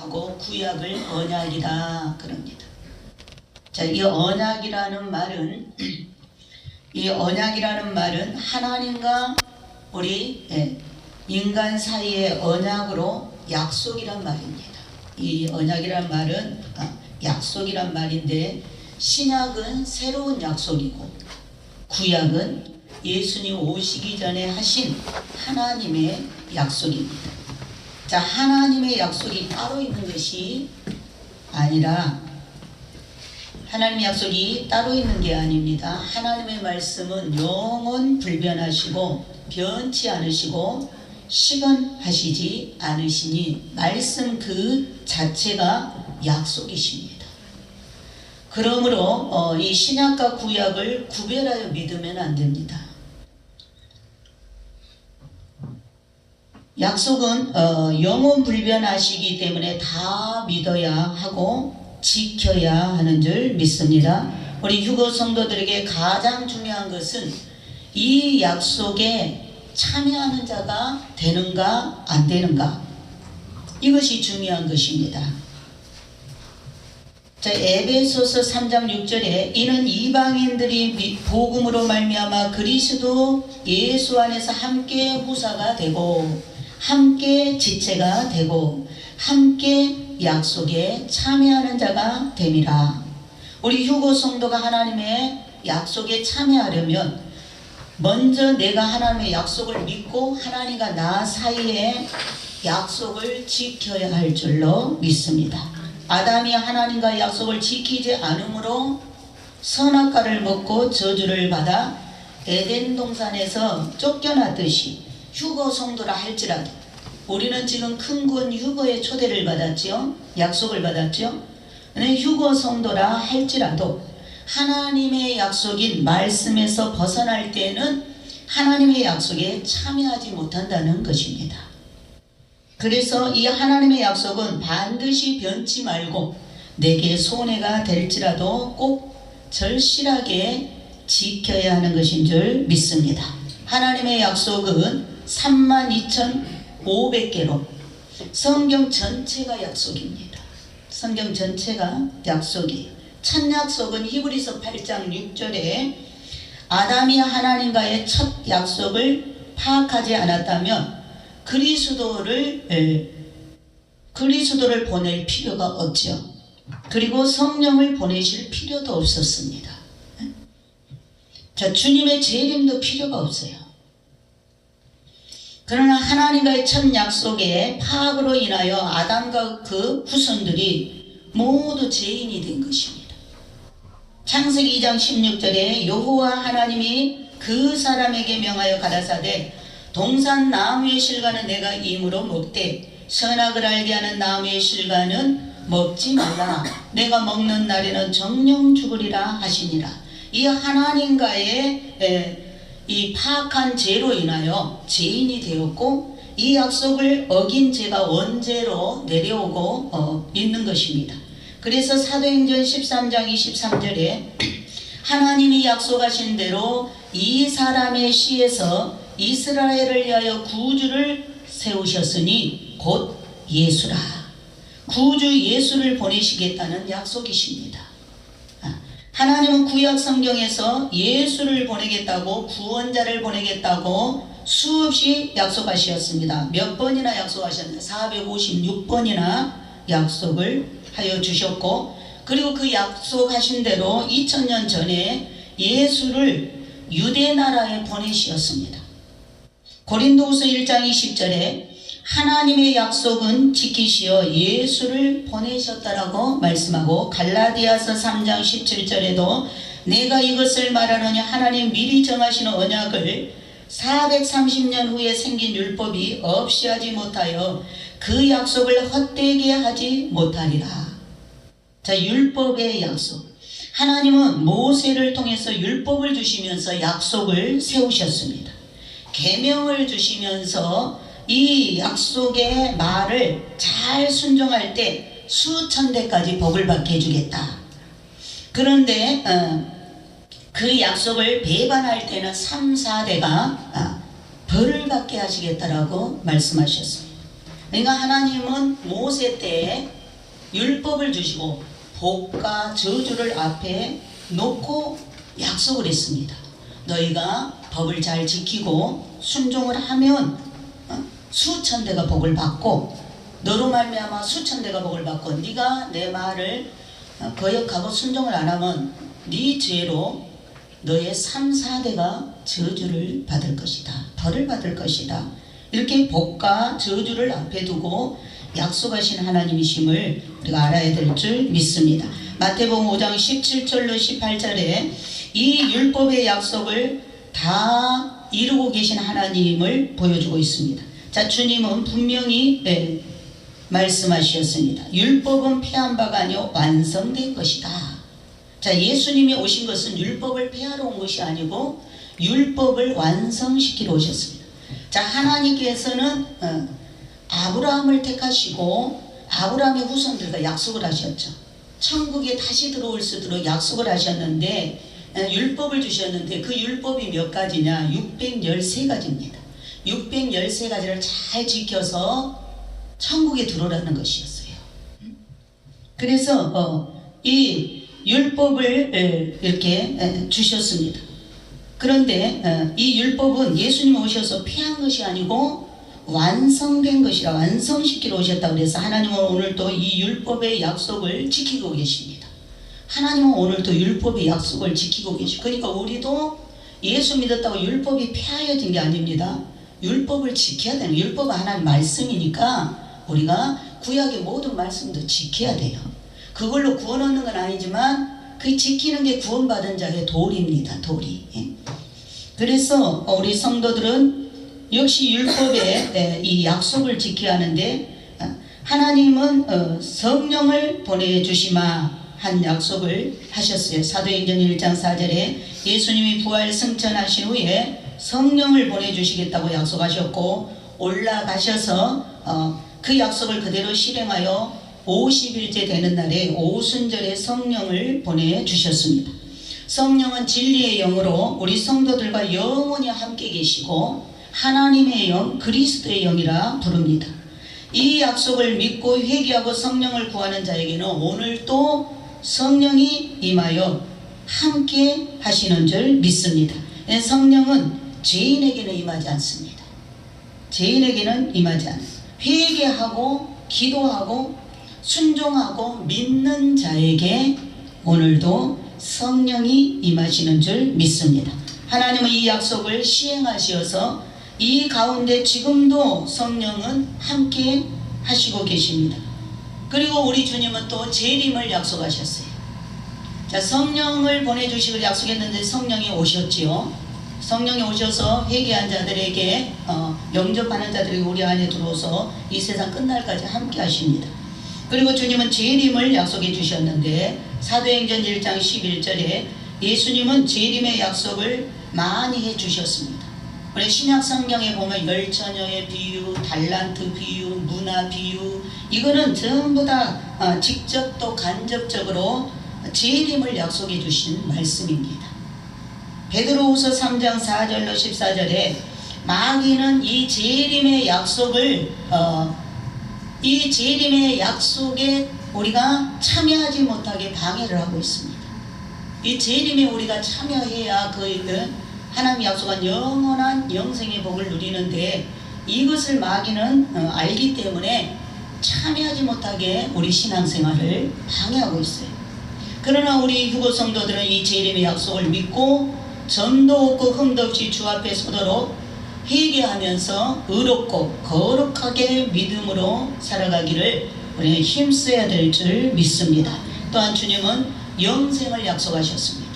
하고 구약을 언약이다 그럽니다. 자, 이 언약이라는 말은 하나님과 우리 인간 사이의 언약으로 약속이란 말입니다. 이 언약이란 말은 약속이란 말인데, 신약은 새로운 약속이고 구약은 예수님 오시기 전에 하신 하나님의 약속입니다. 자, 하나님의 약속이 따로 있는 것이 아니라, 하나님의 약속이 따로 있는 게 아닙니다. 하나님의 말씀은 영원 불변하시고 변치 않으시고 시건하시지 않으시니 말씀 그 자체가 약속이십니다. 그러므로 이 신약과 구약을 구별하여 믿으면 안 됩니다. 약속은 영원 불변하시기 때문에 다 믿어야 하고 지켜야 하는 줄 믿습니다. 우리 휴거 성도들에게 가장 중요한 것은 이 약속에 참여하는 자가 되는가 안 되는가, 이것이 중요한 것입니다. 자, 에베소서 3장 6절에 이는 이방인들이 복음으로 말미암아 그리스도 예수 안에서 함께 후사가 되고 함께 지체가 되고 함께 약속에 참여하는 자가 됨이라. 우리 휴거 성도가 하나님의 약속에 참여하려면 먼저 내가 하나님의 약속을 믿고 하나님과 나 사이에 약속을 지켜야 할 줄로 믿습니다. 아담이 하나님과 약속을 지키지 않으므로 선악과를 먹고 저주를 받아 에덴 동산에서 쫓겨났듯이 휴거 성도라 할지라도, 우리는 지금 큰군 휴거의 초대를 받았지요. 약속을 받았죠. 휴거 성도라 할지라도 하나님의 약속인 말씀에서 벗어날 때는 하나님의 약속에 참여하지 못한다는 것입니다. 그래서 이 하나님의 약속은 반드시 변치 말고 내게 손해가 될지라도 꼭 절실하게 지켜야 하는 것인 줄 믿습니다. 하나님의 약속은 32,500개로 성경 전체가 약속입니다. 성경 전체가 약속이에요. 첫 약속은 히브리서 8장 6절에 아담이 하나님과의 첫 약속을 파악하지 않았다면 그리스도를 보낼 필요가 없죠. 그리고 성령을 보내실 필요도 없었습니다. 자, 주님의 재림도 필요가 없어요. 그러나 하나님과의 첫 약속의 파악으로 인하여 아담과 그 후손들이 모두 죄인이 된 것입니다. 창세기 2장 16절에 여호와 하나님이 그 사람에게 명하여 가라사대 동산 나무의 실과는 내가 임으로 먹되 선악을 알게 하는 나무의 실과는 먹지 말라. 내가 먹는 날에는 정령 죽으리라 하시니라. 이 하나님과의 이 파악한 죄로 인하여 죄인이 되었고, 이 약속을 어긴 죄가 원죄로 내려오고 있는 것입니다. 그래서 사도행전 13장 23절에 하나님이 약속하신 대로 이 사람의 씨에서 이스라엘을 위하여 구주를 세우셨으니 곧 예수라. 구주 예수를 보내시겠다는 약속이십니다. 하나님은 구약 성경에서 예수를 보내겠다고, 구원자를 보내겠다고 수없이 약속하셨습니다. 몇 번이나 약속하셨나요? 456번이나 약속을 하여 주셨고, 그리고 그 약속하신 대로 2000년 전에 예수를 유대 나라에 보내시었습니다. 고린도후서 1장 20절에 하나님의 약속은 지키시어 예수를 보내셨다라고 말씀하고, 갈라디아서 3장 17절에도 내가 이것을 말하노니 하나님 미리 정하신 언약을 430년 후에 생긴 율법이 없이 하지 못하여 그 약속을 헛되게 하지 못하리라. 자, 율법의 약속. 하나님은 모세를 통해서 율법을 주시면서 약속을 세우셨습니다. 계명을 주시면서 이 약속의 말을 잘 순종할 때 수천 대까지 복을 받게 해주겠다. 그런데 그 약속을 배반할 때는 3, 4대가 벌을 받게 하시겠다라고 말씀하셨습니다. 그러니까 하나님은 모세 때 율법을 주시고 복과 저주를 앞에 놓고 약속을 했습니다. 너희가 법을 잘 지키고 순종을 하면 수천 대가 복을 받고, 너로 말미암아 수천 대가 복을 받고, 네가 내 말을 거역하고 순종을 안 하면 네 죄로 너의 3, 4대가 저주를 받을 것이다. 벌을 받을 것이다. 이렇게 복과 저주를 앞에 두고 약속하신 하나님이심을 우리가 알아야 될 줄 믿습니다. 마태복음 5장 17절로 18절에 이 율법의 약속을 다 이루고 계신 하나님을 보여주고 있습니다. 자, 주님은 분명히 말씀하셨습니다. 율법은 폐한 바가 아니요 완성된 것이다. 자, 예수님이 오신 것은 율법을 폐하러 온 것이 아니고 율법을 완성시키러 오셨습니다. 자, 하나님께서는 아브라함을 택하시고 아브라함의 후손들과 약속을 하셨죠. 천국에 다시 들어올 수 있도록 약속을 하셨는데, 율법을 주셨는데 그 율법이 몇 가지냐? 613가지입니다. 613가지를 잘 지켜서 천국에 들어오라는 것이었어요. 그래서 이 율법을 이렇게 주셨습니다. 그런데 이 율법은 예수님 오셔서 폐한 것이 아니고 완성된 것이라, 완성시키러 오셨다고 그래서 하나님은 오늘도 이 율법의 약속을 지키고 계십니다. 하나님은 오늘도 율법의 약속을 지키고 계시고, 그러니까 우리도 예수 믿었다고 율법이 폐하여진 게 아닙니다. 율법을 지켜야 되는, 율법은 하나님 말씀이니까 우리가 구약의 모든 말씀도 지켜야 돼요. 그걸로 구원 얻는 건 아니지만 그 지키는 게 구원받은 자의 도리입니다. 도리. 그래서 우리 성도들은 역시 율법의 이 약속을 지켜야 하는데, 하나님은 성령을 보내주시마 한 약속을 하셨어요. 사도행전 1장 4절에 예수님이 부활 승천하신 후에 성령을 보내주시겠다고 약속하셨고, 올라가셔서 그 약속을 그대로 실행하여 50일째 되는 날에 오순절에 성령을 보내주셨습니다. 성령은 진리의 영으로 우리 성도들과 영원히 함께 계시고 하나님의 영, 그리스도의 영이라 부릅니다. 이 약속을 믿고 회개하고 성령을 구하는 자에게는 오늘 또 성령이 임하여 함께 하시는 줄 믿습니다. 성령은 죄인에게는 임하지 않습니다. 죄인에게는 임하지 않아요. 회개하고 기도하고 순종하고 믿는 자에게 오늘도 성령이 임하시는 줄 믿습니다. 하나님은 이 약속을 시행하셔서 이 가운데 지금도 성령은 함께 하시고 계십니다. 그리고 우리 주님은 또 재림을 약속하셨어요. 자, 성령을 보내주시기로 약속했는데 성령이 오셨지요. 성령이 오셔서 회개한 자들에게 영접하는 자들이 우리 안에 들어오서 이 세상 끝날까지 함께 하십니다. 그리고 주님은 재림을 약속해 주셨는데 사도행전 1장 11절에 예수님은 재림의 약속을 많이 해 주셨습니다. 우리 신약 성경에 보면 열처녀의 비유, 달란트 비유, 문화 비유, 이거는 전부 다 직접 또 간접적으로 재림을 약속해 주신 말씀입니다. 베드로후서 3장 4절로 14절에 마귀는 이 재림의 약속을 이 재림의 약속에 우리가 참여하지 못하게 방해를 하고 있습니다. 이 재림에 우리가 참여해야 하나님이 약속한 영원한 영생의 복을 누리는데, 이것을 마귀는 알기 때문에 참여하지 못하게 우리 신앙생활을 방해하고 있어요. 그러나 우리 휴거 성도들은 이 재림의 약속을 믿고 점도 없고 흠도 없이 주 앞에 서도록 회개하면서 의롭고 거룩하게 믿음으로 살아가기를 우리는 힘써야 될 줄 믿습니다. 또한 주님은 영생을 약속하셨습니다.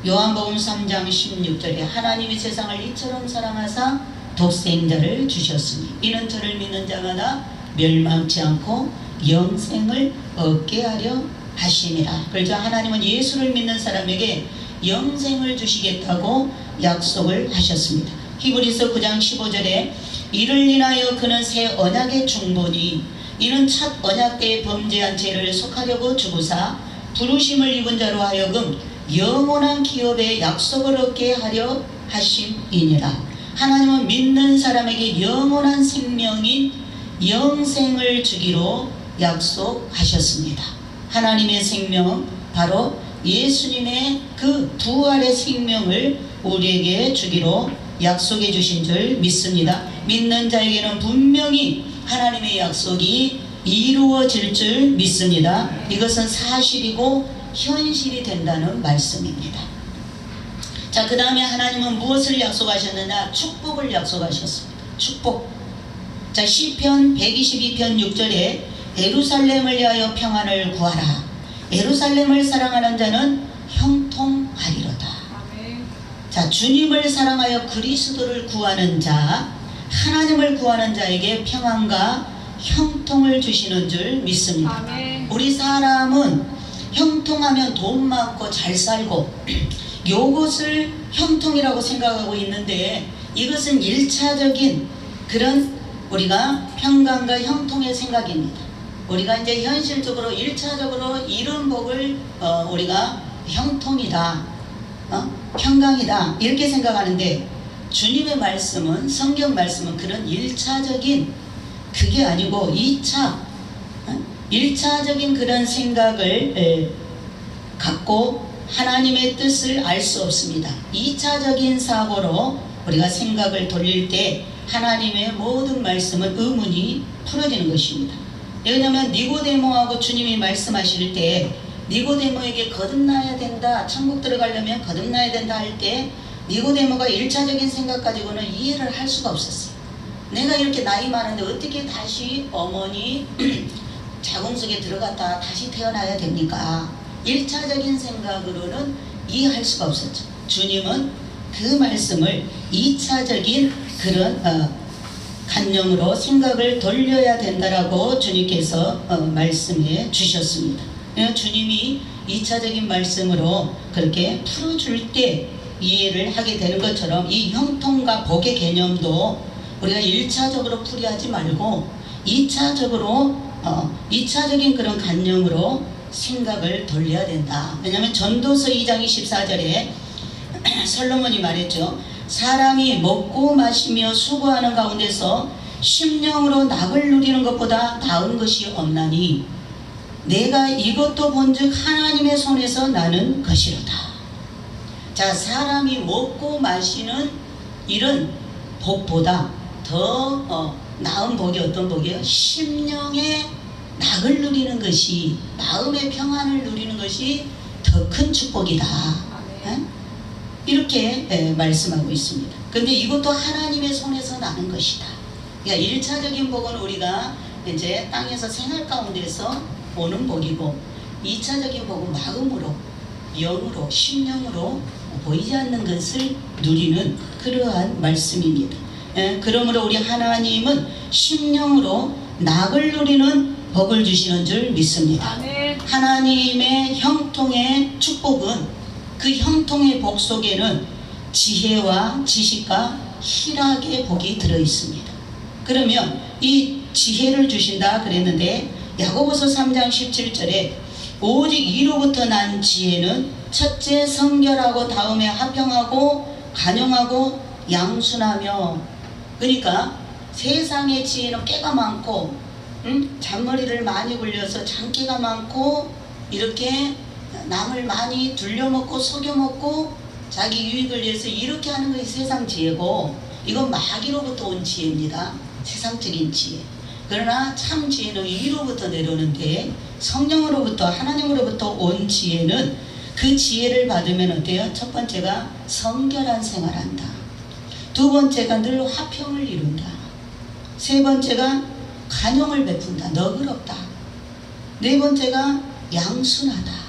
요한복음 3장 16절에 하나님이 세상을 이처럼 사랑하사 독생자를 주셨으니 이는 저를 믿는 자마다 멸망치 않고 영생을 얻게 하려 하심이라. 그래서 하나님은 예수를 믿는 사람에게 영생을 주시겠다고 약속을 하셨습니다. 히브리서 9장 15절에 이를 인하여 그는 새 언약의 중보니 이는 첫 언약 때에 범죄한 죄를 속하려고 주고사 부르심을 입은 자로 하여금 영원한 기업의 약속을 얻게 하려 하심이니라. 하나님은 믿는 사람에게 영원한 생명인 영생을 주기로 약속하셨습니다. 하나님의 생명, 바로 예수님의 그 부활의 생명을 우리에게 주기로 약속해 주신 줄 믿습니다. 믿는 자에게는 분명히 하나님의 약속이 이루어질 줄 믿습니다. 이것은 사실이고 현실이 된다는 말씀입니다. 자, 그 다음에 하나님은 무엇을 약속하셨느냐? 축복을 약속하셨습니다. 축복. 자, 시편 122편 6절에 예루살렘을 위하여 평안을 구하라. 예루살렘을 사랑하는 자는 형통하리로다. 자, 주님을 사랑하여 그리스도를 구하는 자, 하나님을 구하는 자에게 평안과 형통을 주시는 줄 믿습니다. 우리 사람은 형통하면 돈 많고 잘 살고 요것을 형통이라고 생각하고 있는데, 이것은 1차적인 그런 우리가 평강과 형통의 생각입니다. 우리가 이제 현실적으로 1차적으로 이런 복을 우리가 형통이다, 평강이다 이렇게 생각하는데, 주님의 말씀은, 성경 말씀은 그런 1차적인 그게 아니고 1차적인 그런 생각을 갖고 하나님의 뜻을 알 수 없습니다. 2차적인 사고로 우리가 생각을 돌릴 때 하나님의 모든 말씀은 의문이 풀어지는 것입니다. 왜냐하면 니고데모하고 주님이 말씀하실 때 니고데모에게 거듭나야 된다, 천국 들어가려면 거듭나야 된다 할 때 니고데모가 1차적인 생각 가지고는 이해를 할 수가 없었어요. 내가 이렇게 나이 많은데 어떻게 다시 어머니 자궁 속에 들어갔다 다시 태어나야 됩니까? 1차적인 생각으로는 이해할 수가 없었죠. 주님은 그 말씀을 2차적인 그런 관념으로 생각을 돌려야 된다라고 주님께서 말씀해 주셨습니다. 주님이 2차적인 말씀으로 그렇게 풀어줄 때 이해를 하게 되는 것처럼 이 형통과 복의 개념도 우리가 1차적으로 풀이하지 말고 2차적인 그런 관념으로 생각을 돌려야 된다. 왜냐하면 전도서 2장 24절에 솔로몬이 말했죠. 사람이 먹고 마시며 수고하는 가운데서 심령으로 낙을 누리는 것보다 나은 것이 없나니 내가 이것도 본즉 하나님의 손에서 나는 것이로다. 자, 사람이 먹고 마시는 이런 복보다 더 나은 복이 어떤 복이에요? 심령의 낙을 누리는 것이, 마음의 평안을 누리는 것이 더 큰 축복이다. 이렇게 말씀하고 있습니다. 근데 이것도 하나님의 손에서 나는 것이다. 그러니까 1차적인 복은 우리가 이제 땅에서 생활 가운데서 오는 복이고, 2차적인 복은 마음으로, 영으로, 심령으로 보이지 않는 것을 누리는 그러한 말씀입니다. 그러므로 우리 하나님은 심령으로 낙을 누리는 복을 주시는 줄 믿습니다. 아멘. 하나님의 형통의 축복은, 그 형통의 복 속에는 지혜와 지식과 희락의 복이 들어있습니다. 그러면 이 지혜를 주신다 그랬는데 야고보서 3장 17절에 오직 이로부터 난 지혜는 첫째 성결하고 다음에 화평하고 간용하고 양순하며, 그러니까 세상의 지혜는 깨가 많고 잔머리를 많이 굴려서 잔깨가 많고 이렇게 남을 많이 둘려먹고 속여먹고 자기 유익을 위해서 이렇게 하는 것이 세상 지혜고, 이건 마귀로부터 온 지혜입니다. 세상적인 지혜. 그러나 참 지혜는 위로부터 내려오는데, 성령으로부터, 하나님으로부터 온 지혜는 그 지혜를 받으면 어때요? 첫 번째가 성결한 생활한다. 두 번째가 늘 화평을 이룬다. 세 번째가 간용을 베푼다. 너그럽다. 네 번째가 양순하다.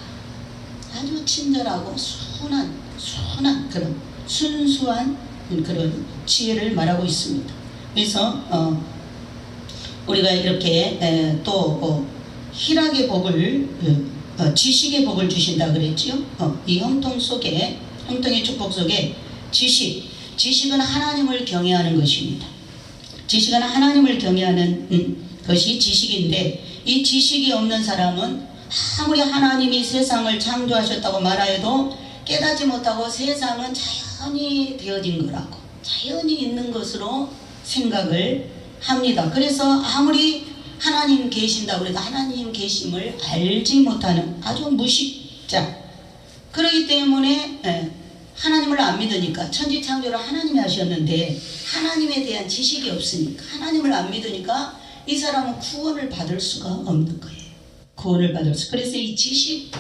아주 친절하고 순한 그런 순수한 그런 지혜를 말하고 있습니다. 그래서 우리가 이렇게 또 희락의 복을, 지식의 복을 주신다 그랬죠. 이 형통 속에, 형통의 축복 속에 지식은 하나님을 경외하는 것입니다. 지식은 하나님을 경외하는 것이 지식인데, 이 지식이 없는 사람은 아무리 하나님이 세상을 창조하셨다고 말하여도 깨닫지 못하고 세상은 자연히 되어진 거라고, 자연히 있는 것으로 생각을 합니다. 그래서 아무리 하나님 계신다고 해도 하나님 계심을 알지 못하는 아주 무식자, 그렇기 때문에 하나님을 안 믿으니까, 천지창조를 하나님이 하셨는데 하나님에 대한 지식이 없으니까, 하나님을 안 믿으니까 이 사람은 구원을 받을 수가 없는 거예요. 구원을 받을 수. 그래서 이 지식,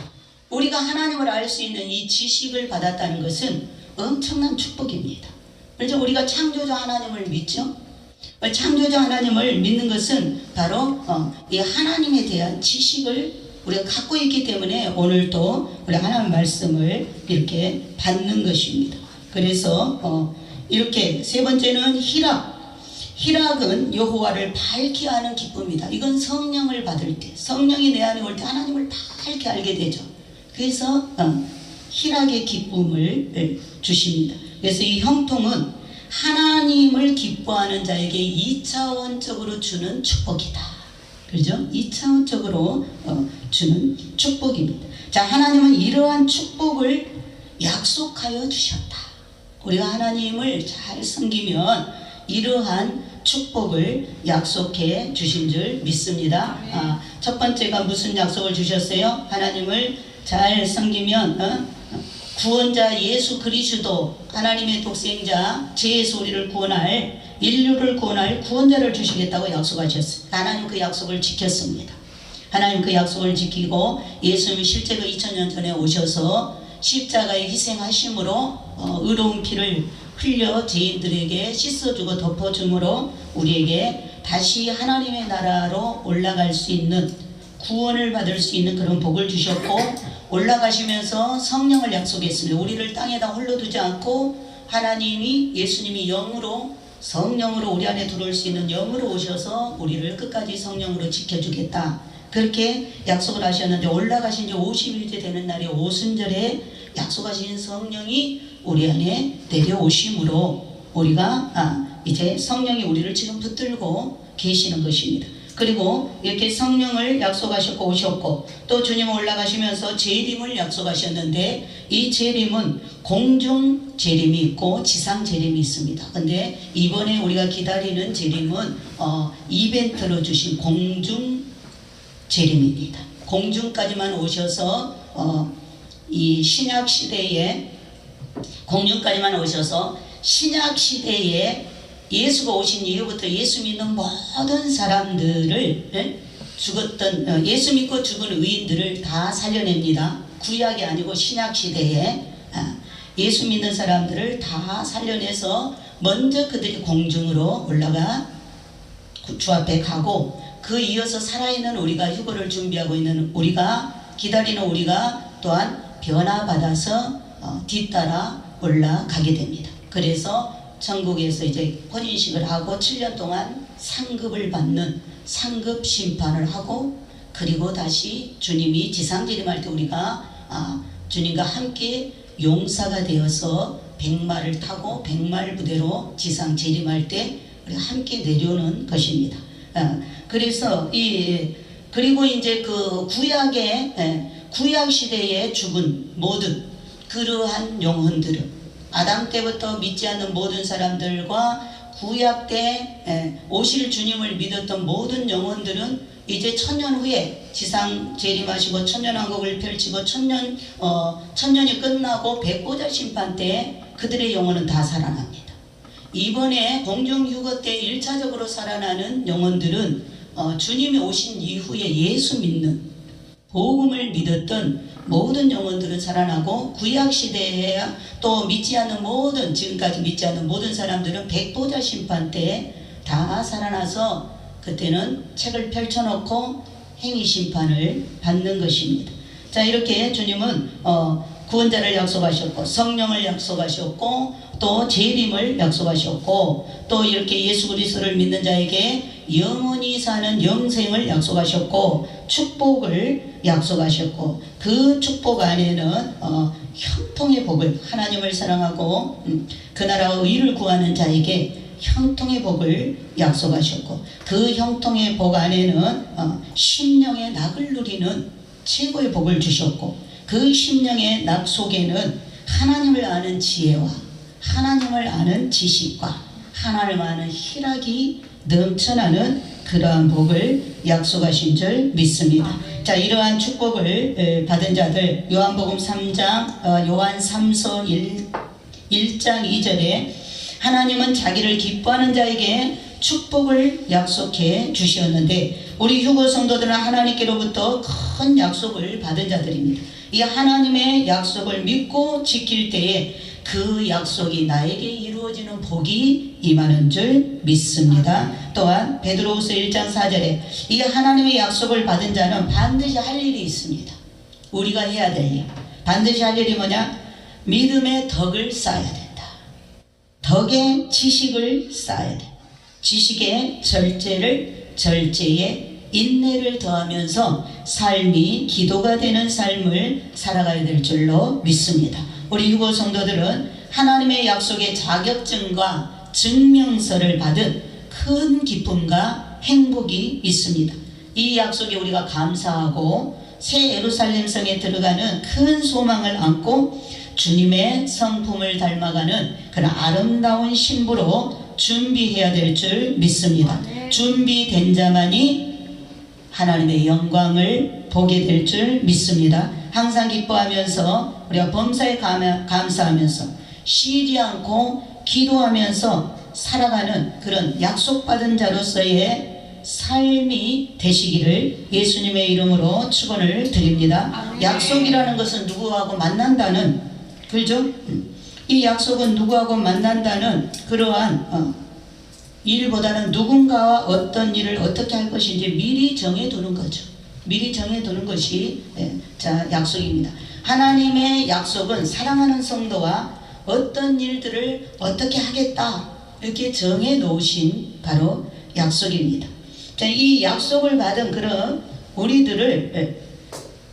우리가 하나님을 알 수 있는 이 지식을 받았다는 것은 엄청난 축복입니다. 그래서 우리가 창조자 하나님을 믿죠. 창조자 하나님을 믿는 것은 바로 이 하나님에 대한 지식을 우리가 갖고 있기 때문에 오늘도 우리 하나님 말씀을 이렇게 받는 것입니다. 그래서 이렇게 세 번째는 희락은 여호와를 밝히 아는 기쁨이다. 이건 성령을 받을 때, 성령이 내 안에 올 때 하나님을 밝히 알게 되죠. 그래서 희락의 기쁨을 주십니다. 그래서 이 형통은 하나님을 기뻐하는 자에게 2차원적으로 주는 축복이다. 그죠? 2차원적으로 주는 축복입니다. 자, 하나님은 이러한 축복을 약속하여 주셨다. 우리가 하나님을 잘 섬기면 이러한 축복을 약속해 주신 줄 믿습니다. 첫 번째가 무슨 약속을 주셨어요? 하나님을 잘 섬기면 구원자 예수 그리스도, 하나님의 독생자 제 예수 우리를 구원할, 인류를 구원할 구원자를 주시겠다고 약속하셨어요. 하나님 그 약속을 지켰습니다. 하나님 그 약속을 지키고 예수님이 실제로 2000년 전에 오셔서 십자가에 희생하심으로 의로운 피를 흘려 죄인들에게 씻어주고 덮어줌으로 우리에게 다시 하나님의 나라로 올라갈 수 있는, 구원을 받을 수 있는 그런 복을 주셨고, 올라가시면서 성령을 약속했습니다. 우리를 땅에다 홀로 두지 않고 하나님이, 예수님이 영으로, 성령으로 우리 안에 들어올 수 있는 영으로 오셔서 우리를 끝까지 성령으로 지켜주겠다. 그렇게 약속을 하셨는데, 올라가신 지 50일째 되는 날에 오순절에 약속하신 성령이 우리 안에 내려오심으로 우리가 이제 성령이 우리를 지금 붙들고 계시는 것입니다. 그리고 이렇게 성령을 약속하셨고 오셨고, 또 주님 올라가시면서 재림을 약속하셨는데, 이 재림은 공중 재림이 있고 지상 재림이 있습니다. 근데 이번에 우리가 기다리는 재림은 이벤트로 주신 공중 재림입니다. 공중까지만 오셔서 이 신약 시대에, 공중까지만 오셔서 신약 시대에 예수가 오신 이후부터 예수 믿는 모든 사람들을, 죽었던, 예수 믿고 죽은 의인들을 다 살려냅니다. 구약이 아니고 신약 시대에 예수 믿는 사람들을 다 살려내서 먼저 그들이 공중으로 올라가 주 앞에 가고, 그 이어서 살아있는 우리가, 휴거를 준비하고 있는 우리가, 기다리는 우리가 또한 변화받아서 뒤따라 올라가게 됩니다. 그래서 천국에서 이제 혼인식을 하고 7년 동안 상급을 받는 상급 심판을 하고, 그리고 다시 주님이 지상재림할 때 우리가 주님과 함께 용사가 되어서 백마를 타고 백마를 부대로 지상재림할 때 우리가 함께 내려오는 것입니다. 그래서 그리고 이제 그 구약 시대에 죽은 모든 그러한 영혼들은, 아담 때부터 믿지 않는 모든 사람들과 구약 때 오실 주님을 믿었던 모든 영혼들은 이제 1000년 후에 지상 재림하시고 천년왕국을 펼치고 천년이 끝나고 백보자 심판 때 그들의 영혼은 다 살아납니다. 이번에 공중휴거 때 1차적으로 살아나는 영혼들은 주님이 오신 이후에 예수 믿는, 복음을 믿었던 모든 영혼들은 살아나고, 구약시대에 또 믿지 않는 모든, 지금까지 믿지 않는 모든 사람들은 백보자 심판 때 다 살아나서 그때는 책을 펼쳐놓고 행위심판을 받는 것입니다. 자, 이렇게 주님은 구원자를 약속하셨고, 성령을 약속하셨고, 또 재림을 약속하셨고, 또 이렇게 예수 그리스도를 믿는 자에게 영원히 사는 영생을 약속하셨고, 축복을 약속하셨고, 그 축복 안에는 형통의 복을, 하나님을 사랑하고 그 나라와 의를 구하는 자에게 형통의 복을 약속하셨고, 그 형통의 복 안에는 심령의 낙을 누리는 최고의 복을 주셨고, 그 심령의 낙 속에는 하나님을 아는 지혜와 하나님을 아는 지식과 하나님을 아는 희락이 넘쳐나는 그러한 복을 약속하신 줄 믿습니다. 자, 이러한 축복을 받은 자들 요한복음 3장 요한 3서 1장 2절에 하나님은 자기를 기뻐하는 자에게 축복을 약속해 주셨는데 우리 휴거 성도들은 하나님께로부터 큰 약속을 받은 자들입니다. 이 하나님의 약속을 믿고 지킬 때에 그 약속이 나에게 이루어지는 복이 임하는 줄 믿습니다. 또한 베드로후서 1장 4절에 이 하나님의 약속을 받은 자는 반드시 할 일이 있습니다. 우리가 해야 될 일, 반드시 할 일이 뭐냐? 믿음의 덕을 쌓아야 된다. 덕의 지식을 쌓아야 돼. 지식의 절제에 인내를 더하면서 삶이 기도가 되는 삶을 살아가야 될 줄로 믿습니다. 우리 휴거 성도들은 하나님의 약속의 자격증과 증명서를 받은 큰 기쁨과 행복이 있습니다. 이 약속에 우리가 감사하고 새 예루살렘 성에 들어가는 큰 소망을 안고 주님의 성품을 닮아가는 그런 아름다운 신부로 준비해야 될 줄 믿습니다. 준비된 자만이 하나님의 영광을 보게 될 줄 믿습니다. 항상 기뻐하면서 우리가 범사에 감사하면서 쉬지 않고 기도하면서 살아가는 그런 약속받은 자로서의 삶이 되시기를 예수님의 이름으로 축원을 드립니다. 약속이라는 것은 누구하고 만난다는, 그죠? 이 약속은 누구하고 만난다는 그러한 일보다는 누군가와 어떤 일을 어떻게 할 것인지 미리 정해두는 거죠. 미리 정해두는 것이 자 약속입니다. 하나님의 약속은 사랑하는 성도와 어떤 일들을 어떻게 하겠다 이렇게 정해놓으신 바로 약속입니다. 자, 이 약속을 받은 그런 우리들을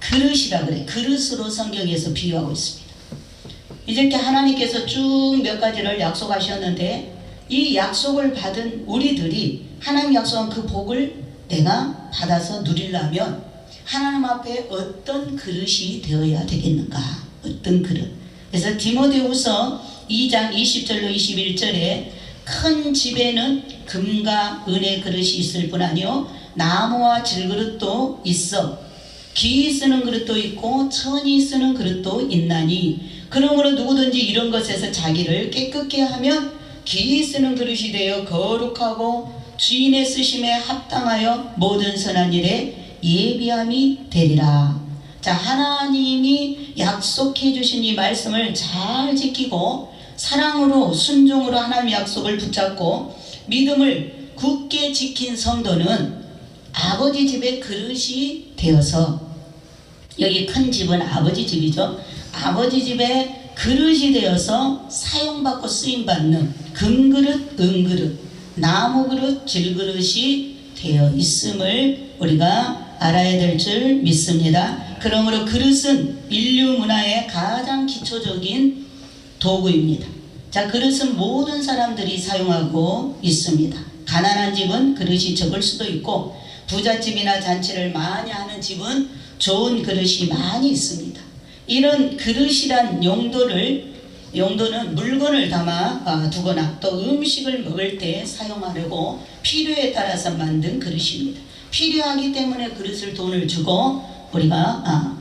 그릇이라 그래. 그릇으로 성경에서 비유하고 있습니다. 이렇게 하나님께서 쭉 몇 가지를 약속하셨는데 이 약속을 받은 우리들이 하나님 약속한 그 복을 내가 받아서 누리려면 하나님 앞에 어떤 그릇이 되어야 되겠는가? 어떤 그릇? 그래서 디모데후서 2장 20절로 21절에 큰 집에는 금과 은의 그릇이 있을 뿐 아니요 나무와 질그릇도 있어 귀 쓰는 그릇도 있고 천이 쓰는 그릇도 있나니 그러므로 누구든지 이런 것에서 자기를 깨끗게 하면 귀 쓰는 그릇이 되어 거룩하고 주인의 쓰심에 합당하여 모든 선한 일에 예비함이 되리라. 자, 하나님이 약속해 주신 이 말씀을 잘 지키고 사랑으로 순종으로 하나님의 약속을 붙잡고 믿음을 굳게 지킨 성도는 아버지 집의 그릇이 되어서, 여기 큰 집은 아버지 집이죠. 아버지 집의 그릇이 되어서 사용받고 쓰임받는 금그릇, 은그릇, 나무그릇, 질그릇이 되어 있음을 우리가 알아야 될 줄 믿습니다. 그러므로 그릇은 인류 문화의 가장 기초적인 도구입니다. 자, 그릇은 모든 사람들이 사용하고 있습니다. 가난한 집은 그릇이 적을 수도 있고 부잣집이나 잔치를 많이 하는 집은 좋은 그릇이 많이 있습니다. 이런 그릇이란 용도는 물건을 담아 두거나 또 음식을 먹을 때 사용하려고 필요에 따라서 만든 그릇입니다. 필요하기 때문에 그릇을 돈을 주고 우리가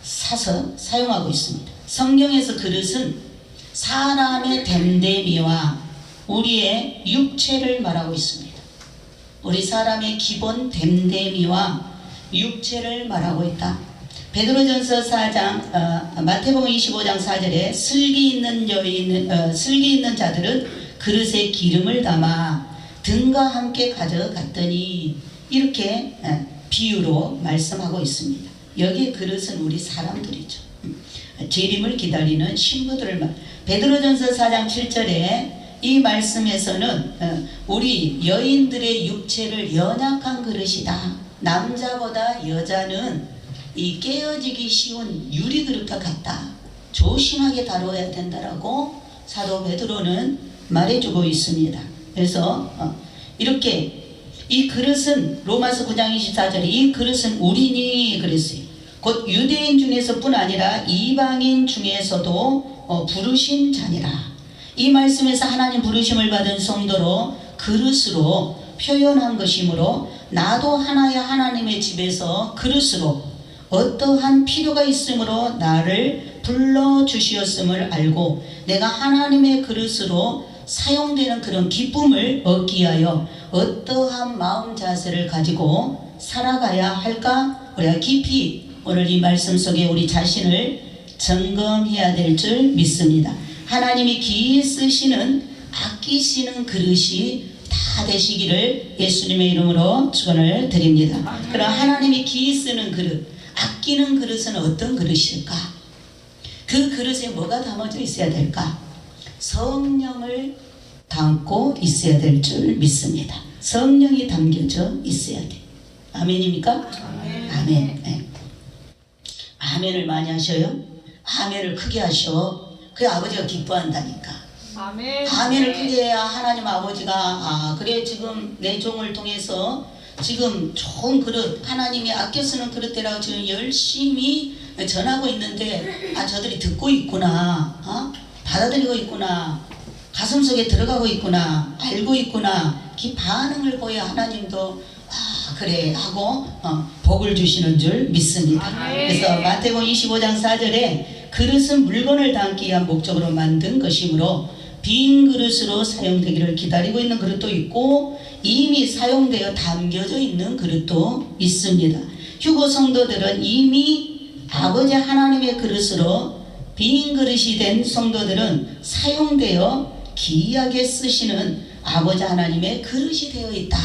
사서 사용하고 있습니다. 성경에서 그릇은 사람의 됨됨이와 우리의 육체를 말하고 있습니다. 우리 사람의 기본 됨됨이와 육체를 말하고 있다. 베드로전서 4장 마태복음 25장 4절에 슬기 있는 자들은 그릇에 기름을 담아 등과 함께 가져갔더니 이렇게 비유로 말씀하고 있습니다. 여기 그릇은 우리 사람들이죠. 재림을 기다리는 신부들을 베드로전서 4장 7절에 이 말씀에서는 우리 여인들의 육체를 연약한 그릇이다. 남자보다 여자는 이 깨어지기 쉬운 유리그릇과 같다. 조심하게 다뤄야 된다라고 사도 베드로는 말해주고 있습니다. 그래서 이렇게 이 그릇은 로마서 9장 24절에 이 그릇은 우리니 그랬어요. 곧 유대인 중에서 뿐 아니라 이방인 중에서도 부르신 자니라. 이 말씀에서 하나님 부르심을 받은 성도로 그릇으로 표현한 것이므로 나도 하나의 하나님의 집에서 그릇으로 어떠한 필요가 있으므로 나를 불러주시었음을 알고 내가 하나님의 그릇으로 사용되는 그런 기쁨을 얻기 위하여 어떠한 마음 자세를 가지고 살아가야 할까? 우리가 깊이 오늘 이 말씀 속에 우리 자신을 점검해야 될 줄 믿습니다. 하나님이 귀히 쓰시는 아끼시는 그릇이 다 되시기를 예수님의 이름으로 축원을 드립니다. 그럼 하나님이 귀히 쓰는 그릇, 아끼는 그릇은 어떤 그릇일까? 그 그릇에 뭐가 담아져 있어야 될까? 성령을 담고 있어야 될 줄 믿습니다. 성령이 담겨져 있어야 돼. 아멘입니까? 아멘. 네. 아멘을 많이 하셔요? 아멘을 크게 하셔. 그 아버지가 기뻐한다니까. 아멘. 아멘을 크게 해야 하나님 아버지가 그래 지금 내 종을 통해서 지금 좋은 그릇 하나님이 아껴 쓰는 그릇이라고 지금 열심히 전하고 있는데 저들이 듣고 있구나, 받아들이고 있구나, 가슴속에 들어가고 있구나, 알고 있구나, 그 반응을 보여 하나님도 그래 하고 복을 주시는 줄 믿습니다. 아멘. 그래서 마태복음 25장 4절에 그릇은 물건을 담기 위한 목적으로 만든 것이므로 빈 그릇으로 사용되기를 기다리고 있는 그릇도 있고 이미 사용되어 담겨져 있는 그릇도 있습니다. 휴거 성도들은 이미 아버지 하나님의 그릇으로 빈 그릇이 된 성도들은 사용되어 귀하게 쓰시는 아버지 하나님의 그릇이 되어 있다.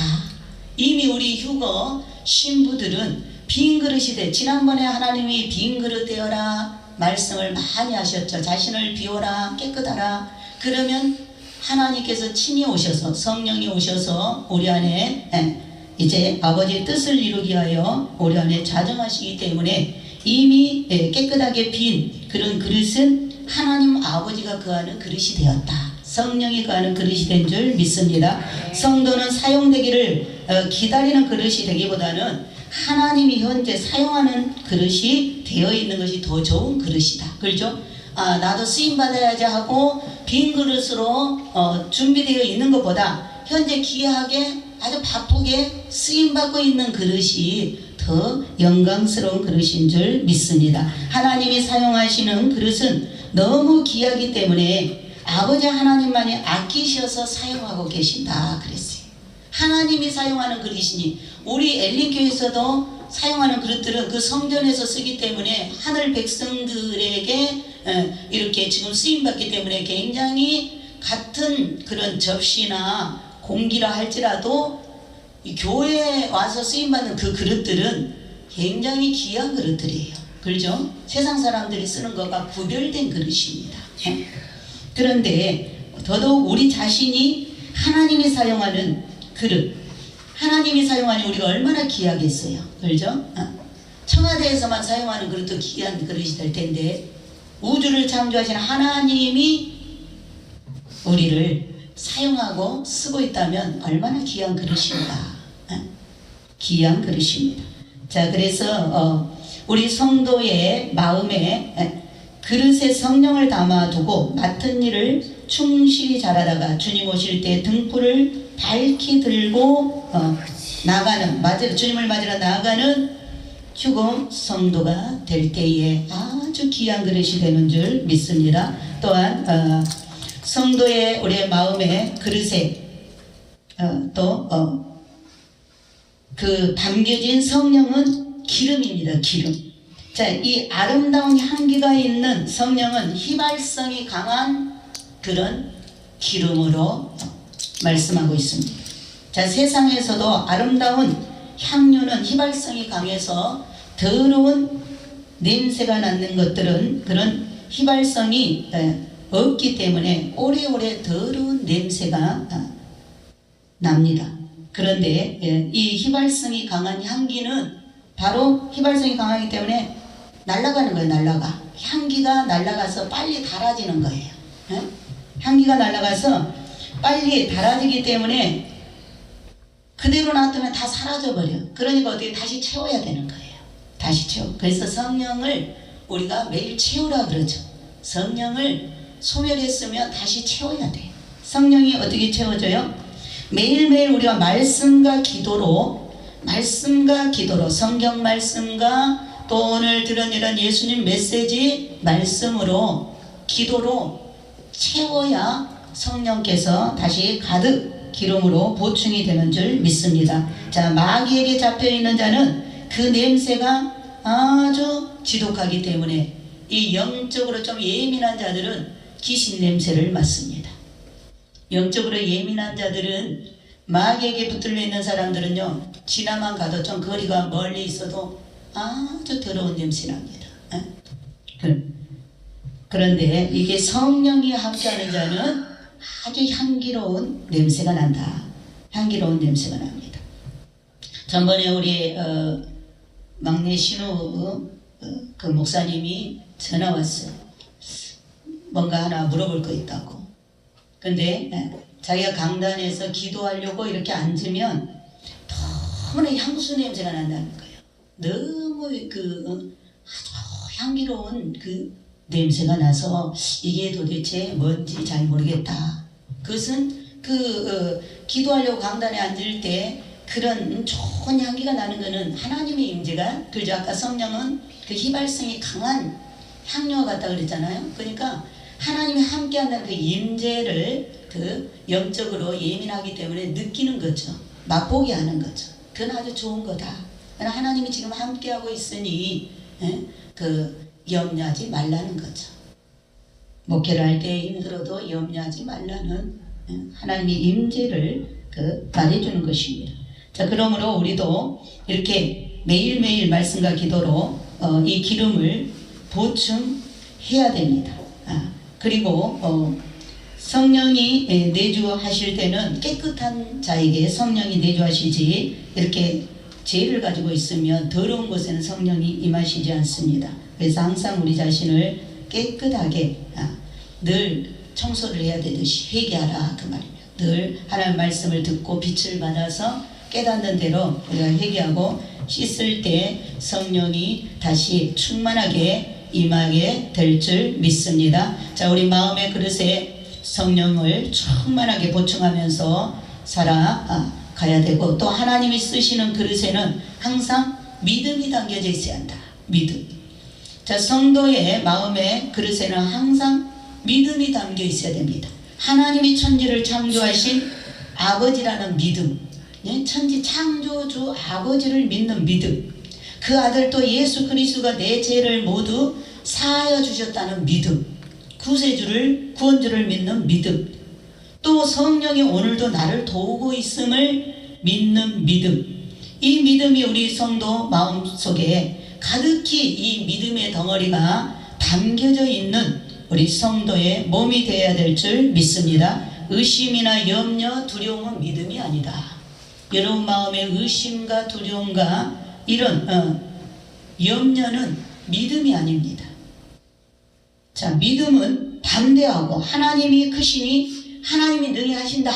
이미 우리 휴거 신부들은 빈 그릇이 돼. 지난번에 하나님이 빈 그릇 되어라 말씀을 많이 하셨죠. 자신을 비워라, 깨끗하라. 그러면 하나님께서 친히 오셔서 성령이 오셔서 우리 안에 이제 아버지의 뜻을 이루기 위하여 우리 안에 자정하시기 때문에 이미 깨끗하게 빈 그런 그릇은 하나님 아버지가 거하는 그릇이 되었다. 성령이 거하는 그릇이 된 줄 믿습니다. 성도는 사용되기를 기다리는 그릇이 되기보다는 하나님이 현재 사용하는 그릇이 되어 있는 것이 더 좋은 그릇이다. 그렇죠? 나도 쓰임 받아야지 하고 빈 그릇으로 준비되어 있는 것보다 현재 귀하게 아주 바쁘게 쓰임 받고 있는 그릇이 더 영광스러운 그릇인 줄 믿습니다. 하나님이 사용하시는 그릇은 너무 귀하기 때문에 아버지 하나님만이 아끼셔서 사용하고 계신다 그랬어요. 하나님이 사용하는 그릇이니 우리 엘린교에서도 사용하는 그릇들은 그 성전에서 쓰기 때문에 하늘 백성들에게 이렇게 지금 쓰임받기 때문에 굉장히 같은 그런 접시나 공기라 할지라도 이 교회에 와서 쓰임받는 그 그릇들은 굉장히 귀한 그릇들이에요. 그렇죠? 세상 사람들이 쓰는 것과 구별된 그릇입니다. 그런데 더더욱 우리 자신이 하나님이 사용하는 그릇, 하나님이 사용하니 우리가 얼마나 귀하겠어요. 그렇죠? 청와대에서만 사용하는 그릇도 귀한 그릇이 될 텐데 우주를 창조하신 하나님이 우리를 사용하고 쓰고 있다면 얼마나 귀한 그릇인가. 귀한 그릇입니다. 자, 그래서 우리 성도의 마음에 그릇에 성령을 담아두고 맡은 일을 충실히 잘하다가 주님 오실 때 등불을 밝히 들고 나가는, 주님을 맞으러 나가는 휴거 성도가 될 때에 아주 귀한 그릇이 되는 줄 믿습니다. 또한 성도의 우리의 마음의 그릇에 그 담겨진 성령은 기름입니다. 기름. 자, 이 아름다운 향기가 있는 성령은 휘발성이 강한 그런 기름으로 말씀하고 있습니다. 자, 세상에서도 아름다운 향료는 휘발성이 강해서 더러운 냄새가 나는 것들은 그런 휘발성이 없기 때문에 오래오래 더러운 냄새가 납니다. 그런데 이 휘발성이 강한 향기는 바로 휘발성이 강하기 때문에 날아가는 거예요. 날아가. 향기가 날아가서 빨리 달아지는 거예요. 향기가 날아가서 빨리 달아지기 때문에 그대로 놔두면 다 사라져버려. 그러니까 어떻게 다시 채워야 되는 거예요. 다시 채워. 그래서 성령을 우리가 매일 채우라 그러죠. 성령을 소멸했으면 다시 채워야 돼. 성령이 어떻게 채워져요? 매일매일 우리가 말씀과 기도로 성경 말씀과 또 오늘 들은 이런 예수님 메시지 말씀으로 기도로 채워야 성령께서 다시 가득 기름으로 보충이 되는 줄 믿습니다. 자, 마귀에게 잡혀있는 자는 그 냄새가 아주 지독하기 때문에 이 영적으로 좀 예민한 자들은 귀신 냄새를 맡습니다. 영적으로 예민한 자들은 마귀에게 붙들려 있는 사람들은요, 지나만 가도 좀 거리가 멀리 있어도 아주 더러운 냄새 납니다. 그런데 이게 성령이 함께하는 자는 아주 향기로운 냄새가 난다. 향기로운 냄새가 납니다. 전번에 우리 막내 신우 그 목사님이 전화 왔어요. 뭔가 하나 물어볼 거 있다고. 근데 자기가 강단에서 기도하려고 이렇게 앉으면 너무나 향수 냄새가 난다는 거예요. 너무 아주 향기로운 그 냄새가 나서 이게 도대체 뭔지 잘 모르겠다. 그것은 기도하려고 강단에 앉을 때 그런 좋은 향기가 나는 것은 하나님의 임재가, 그죠? 아까 성령은 그 휘발성이 강한 향료와 같다 그랬잖아요. 그러니까 하나님이 함께한다는 그 임재를 영적으로 예민하기 때문에 느끼는 거죠. 맛보게 하는 거죠. 그건 아주 좋은 거다. 하나님이 지금 함께하고 있으니 염려하지 말라는 거죠. 목회를 할 때 힘들어도 염려하지 말라는 하나님의 임재를 말해주는 것입니다. 자, 그러므로 우리도 이렇게 매일매일 말씀과 기도로 이 기름을 보충해야 됩니다. 그리고 성령이 내주하실 때는 깨끗한 자에게 성령이 내주하시지, 이렇게 죄를 가지고 있으면 더러운 곳에는 성령이 임하시지 않습니다. 그래서 항상 우리 자신을 깨끗하게 늘 청소를 해야 되듯이 회개하라, 그 말입니다. 늘 하나님의 말씀을 듣고 빛을 받아서 깨닫는 대로 우리가 회개하고 씻을 때 성령이 다시 충만하게 임하게 될 줄 믿습니다. 자, 우리 마음의 그릇에 성령을 충만하게 보충하면서 살아가야 되고, 또 하나님이 쓰시는 그릇에는 항상 믿음이 담겨져 있어야 한다. 믿음. 자, 성도의 마음의 그릇에는 항상 믿음이 담겨 있어야 됩니다. 하나님이 천지를 창조하신 아버지라는 믿음, 천지 창조주 아버지를 믿는 믿음, 그 아들 또 예수 그리스도가 내 죄를 모두 사하여 주셨다는 믿음, 구원주를 믿는 믿음, 또 성령이 오늘도 나를 도우고 있음을 믿는 믿음, 이 믿음이 우리 성도 마음속에 가득히 이 믿음의 덩어리가 담겨져 있는 우리 성도의 몸이 되어야 될 줄 믿습니다. 의심이나 염려, 두려움은 믿음이 아니다. 여러분 마음의 의심과 두려움과 이런 염려는 믿음이 아닙니다. 자, 믿음은 담대하고 하나님이 크시니 하나님이 능히 하신다.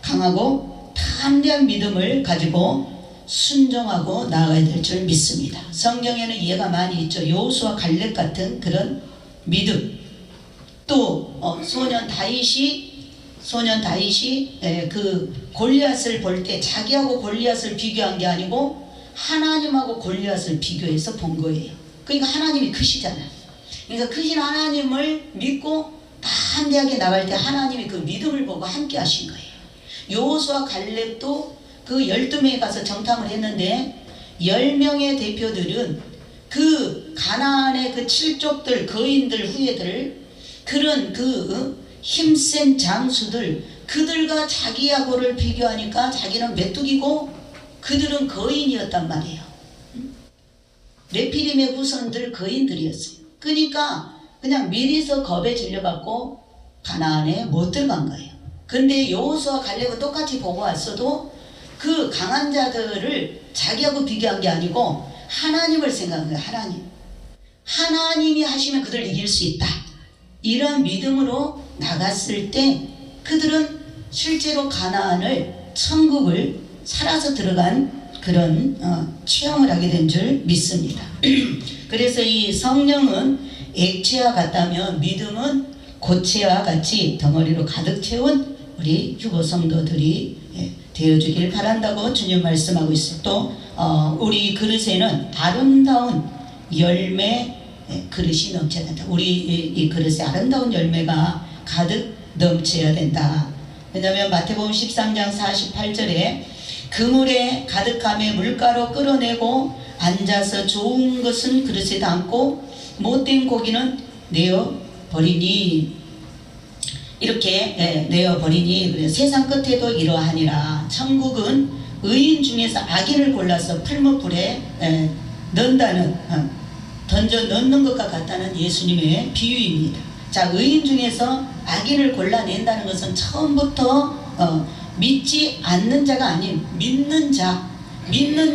강하고 담대한 믿음을 가지고 순종하고 나아가야 될 줄 믿습니다. 성경에는 예가 많이 있죠. 여호수아 갈렙 같은 그런 믿음. 또 소년 다윗이 그 골리앗을 볼 때 자기하고 골리앗을 비교한 게 아니고 하나님하고 골리앗을 비교해서 본 거예요. 그러니까 하나님이 크시잖아요. 그러니까 크신 하나님을 믿고 담대하게 나갈 때 하나님이 그 믿음을 보고 함께 하신 거예요. 여호수아 갈렙도 그 12명에 가서 정탐을 했는데 10명의 대표들은 그 가나안의 그 칠족들, 거인들, 후예들, 그런 힘센 장수들, 그들과 자기하고를 비교하니까 자기는 메뚜기고 그들은 거인이었단 말이에요. 네피림의 후손들 거인들이었어요. 그러니까 그냥 미리서 겁에 질려갖고 가나안에 못 들어간 거예요. 근데 여호수아 갈렙은 똑같이 보고 왔어도 그 강한 자들을 자기하고 비교한 게 아니고 하나님을 생각한 거예요. 하나님이 하시면 그들 이길 수 있다. 이런 믿음으로 나갔을 때 그들은 실제로 가나안을, 천국을 살아서 들어간 그런 체험을 하게 된 줄 믿습니다. 그래서 이 성령은 액체와 같다면 믿음은 고체와 같이 덩어리로 가득 채운 우리 휴거 성도들이 되어주길 바란다고 주님 말씀하고 있어요. 또 우리 그릇에는 아름다운 열매 그릇이 넘쳐야 된다. 우리 이 그릇에 아름다운 열매가 가득 넘쳐야 된다. 왜냐하면 마태복음 13장 48절에 그물에 가득함에 물가로 끌어내고 앉아서 좋은 것은 그릇에 담고 못된 고기는 내어버리니, 이렇게 내어버리니. 그래서 세상 끝에도 이러하니라. 천국은 의인 중에서 악인을 골라서 풀무불에 넣는다는, 던져 넣는 것과 같다는 예수님의 비유입니다. 자, 의인 중에서 악인을 골라낸다는 것은 처음부터 믿지 않는 자가 아닌 믿는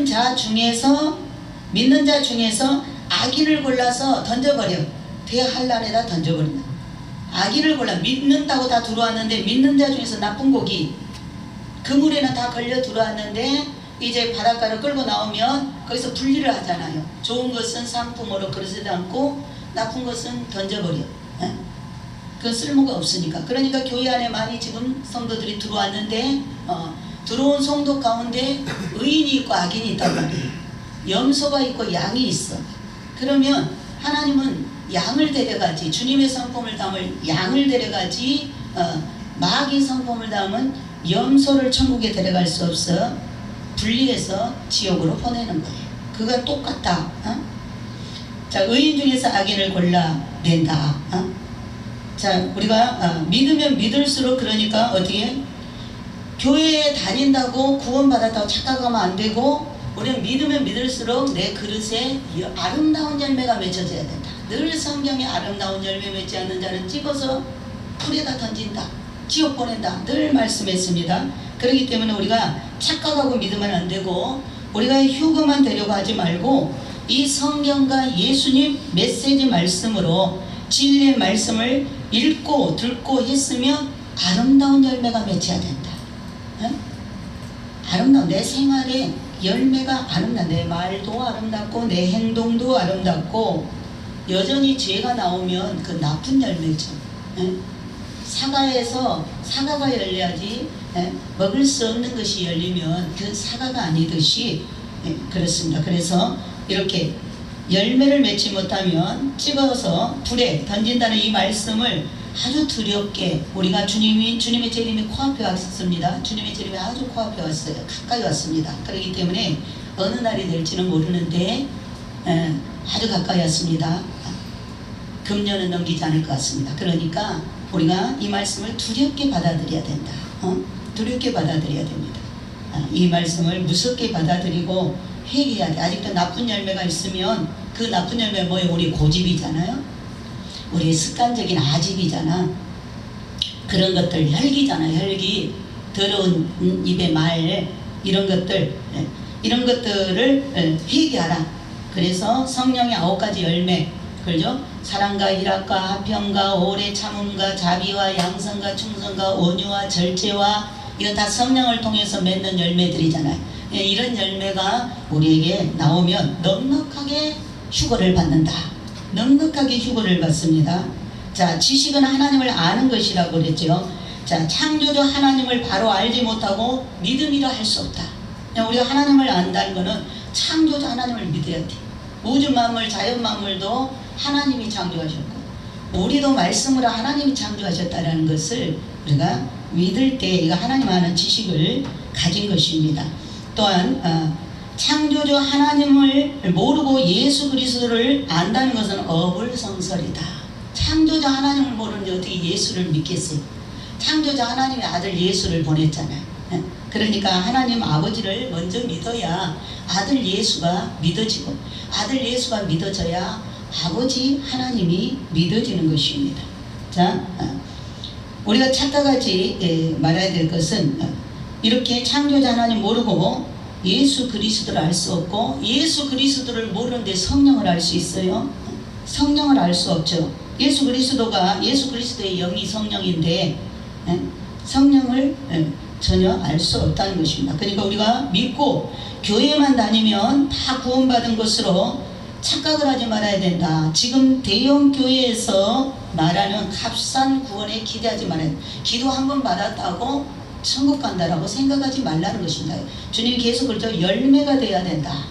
자 중에서 악인을 골라서 던져버려. 대한란에다 던져버린다. 악인을 골라. 믿는다고 다 들어왔는데, 믿는 자 중에서 나쁜 고기 그물에는 다 걸려 들어왔는데 이제 바닷가를 끌고 나오면 거기서 분리를 하잖아요. 좋은 것은 상품으로 그릇에 담고 나쁜 것은 던져버려. 그건 쓸모가 없으니까. 그러니까 교회 안에 많이 지금 성도들이 들어왔는데 들어온 성도 가운데 의인이 있고 악인이 있단 말이에요. 염소가 있고 양이 있어. 그러면 하나님은 양을 데려가지, 주님의 성품을 담을 양을 데려가지, 마귀 성품을 담은 염소를 천국에 데려갈 수 없어 분리해서 지옥으로 보내는 거예요. 그거 똑같다. 자, 의인 중에서 악인을 골라낸다. 자, 우리가 믿으면 믿을수록, 그러니까 어떻게 교회에 다닌다고 구원받았다고 착각하면 안 되고, 우리는 믿으면 믿을수록 내 그릇에 아름다운 열매가 맺혀져야 된다. 늘 성경에 아름다운 열매 맺지 않는 자는 찍어서 풀에다 던진다, 지옥 보낸다, 늘 말씀했습니다. 그렇기 때문에 우리가 착각하고 믿으면 안 되고, 우리가 휴거만 되려고 하지 말고 이 성경과 예수님 메시지 말씀으로 진리의 말씀을 읽고 듣고 했으면 아름다운 열매가 맺혀야 된다. 아름다운 내 생활에 열매가 아름다워. 내 말도 아름답고 내 행동도 아름답고, 여전히 죄가 나오면 그 나쁜 열매죠. 사과에서 사과가 열려야지 먹을 수 없는 것이 열리면 그 사과가 아니듯이 그렇습니다. 그래서 이렇게 열매를 맺지 못하면 찍어서 불에 던진다는 이 말씀을 아주 두렵게, 우리가 주님의 재림이 코앞에 왔습니다. 주님의 재림이 아주 코앞에 왔어요. 가까이 왔습니다. 그렇기 때문에 어느 날이 될지는 모르는데 아주 가까이 왔습니다. 금년은 넘기지 않을 것 같습니다. 그러니까 우리가 이 말씀을 두렵게 받아들여야 된다. 두렵게 받아들여야 됩니다. 이 말씀을 무섭게 받아들이고 회개해야 돼. 아직도 나쁜 열매가 있으면 그 나쁜 열매 뭐예요? 우리 고집이잖아요. 우리 습관적인 아집이잖아. 그런 것들, 혈기잖아. 혈기, 더러운 입의 말, 이런 것들을 회개하라. 그래서 성령의 9가지 열매, 그죠? 사랑과 희락과 화평과 오래 참음과 자비와 양선과 충성과 온유와 절제와, 이건 다 성령을 통해서 맺는 열매들이잖아요. 이런 열매가 우리에게 나오면 넉넉하게 휴거를 받는다. 넉넉하게 휴거를 받습니다. 자, 지식은 하나님을 아는 것이라고 그랬죠. 자, 창조주 하나님을 바로 알지 못하고 믿음이라 할 수 없다. 우리가 하나님을 안다는 것은 창조주 하나님을 믿어야 돼. 우주 만물, 자연 만물도 하나님이 창조하셨고, 우리도 말씀으로 하나님이 창조하셨다는 것을 우리가 믿을 때 이거 하나님 아는 지식을 가진 것입니다. 또한 창조주 하나님을 모르고 예수 그리스도를 안다는 것은 어불성설이다. 창조주 하나님을 모르는데 어떻게 예수를 믿겠어요? 창조주 하나님의 아들 예수를 보냈잖아요. 그러니까 하나님 아버지를 먼저 믿어야 아들 예수가 믿어지고, 아들 예수가 믿어져야 아버지 하나님이 믿어지는 것입니다. 자, 우리가 착각하지 말아야 될 것은, 이렇게 창조주 하나님 모르고 예수 그리스도를 알 수 없고, 예수 그리스도를 모르는데 성령을 알 수 있어요? 성령을 알 수 없죠. 예수 그리스도의 영이 성령인데 성령을 전혀 알 수 없다는 것입니다. 그러니까 우리가 믿고 교회만 다니면 다 구원받은 것으로 착각을 하지 말아야 된다. 지금 대형 교회에서 말하는 값싼 구원에 기대하지 말아야 된다. 기도 한 번 받았다고 천국 간다라고 생각하지 말라는 것입니다. 주님이 계속 그러죠. 열매가 돼야 된다.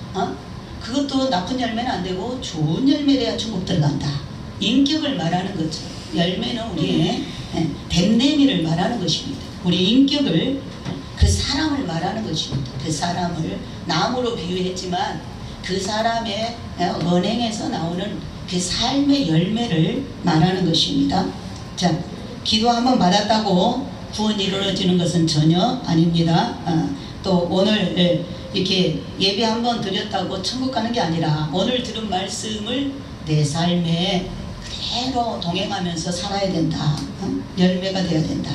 그것도 나쁜 열매는 안 되고 좋은 열매래야 천국 들어간다. 인격을 말하는 거죠. 열매는 우리의 됨됨이를 말하는 것입니다. 우리 인격을, 그 사람을 말하는 것입니다. 그 사람을 나무로 비유했지만 그 사람의 언행에서 나오는 그 삶의 열매를 말하는 것입니다. 자, 기도 한번 받았다고 구원이 이루어지는 것은 전혀 아닙니다. 또 오늘 이렇게 예배 한번 드렸다고 천국 가는 게 아니라 오늘 들은 말씀을 내 삶에 그대로 동행하면서 살아야 된다. 열매가 되어야 된다.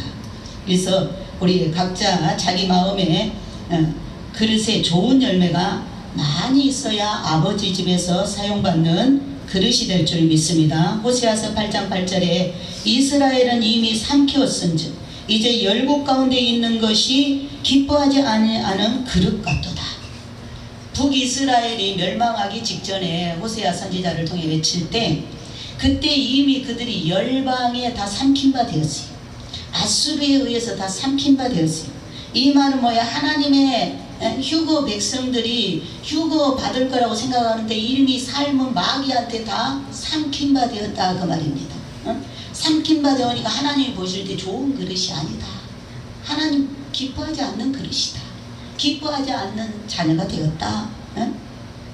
그래서 우리 각자 자기 마음에 그릇에 좋은 열매가 많이 있어야 아버지 집에서 사용받는 그릇이 될 줄 믿습니다. 호세아서 8장 8절에 이스라엘은 이미 삼키었은즉 이제 열국 가운데 있는 것이 기뻐하지 않은 그릇 같도다. 북이스라엘이 멸망하기 직전에 호세아 선지자를 통해 외칠 때 그때 이미 그들이 열방에 다 삼킨 바 되었어요. 아수르에 의해서 다 삼킨 바 되었어요. 이 말은 뭐야? 하나님의 휴거 백성들이 휴거 받을 거라고 생각하는데 이미 삶은 마귀한테 다 삼킨 바 되었다, 그 말입니다. 삼킨 바 되오니까 하나님이 보실 때 좋은 그릇이 아니다. 하나님 기뻐하지 않는 그릇이다. 기뻐하지 않는 자녀가 되었다.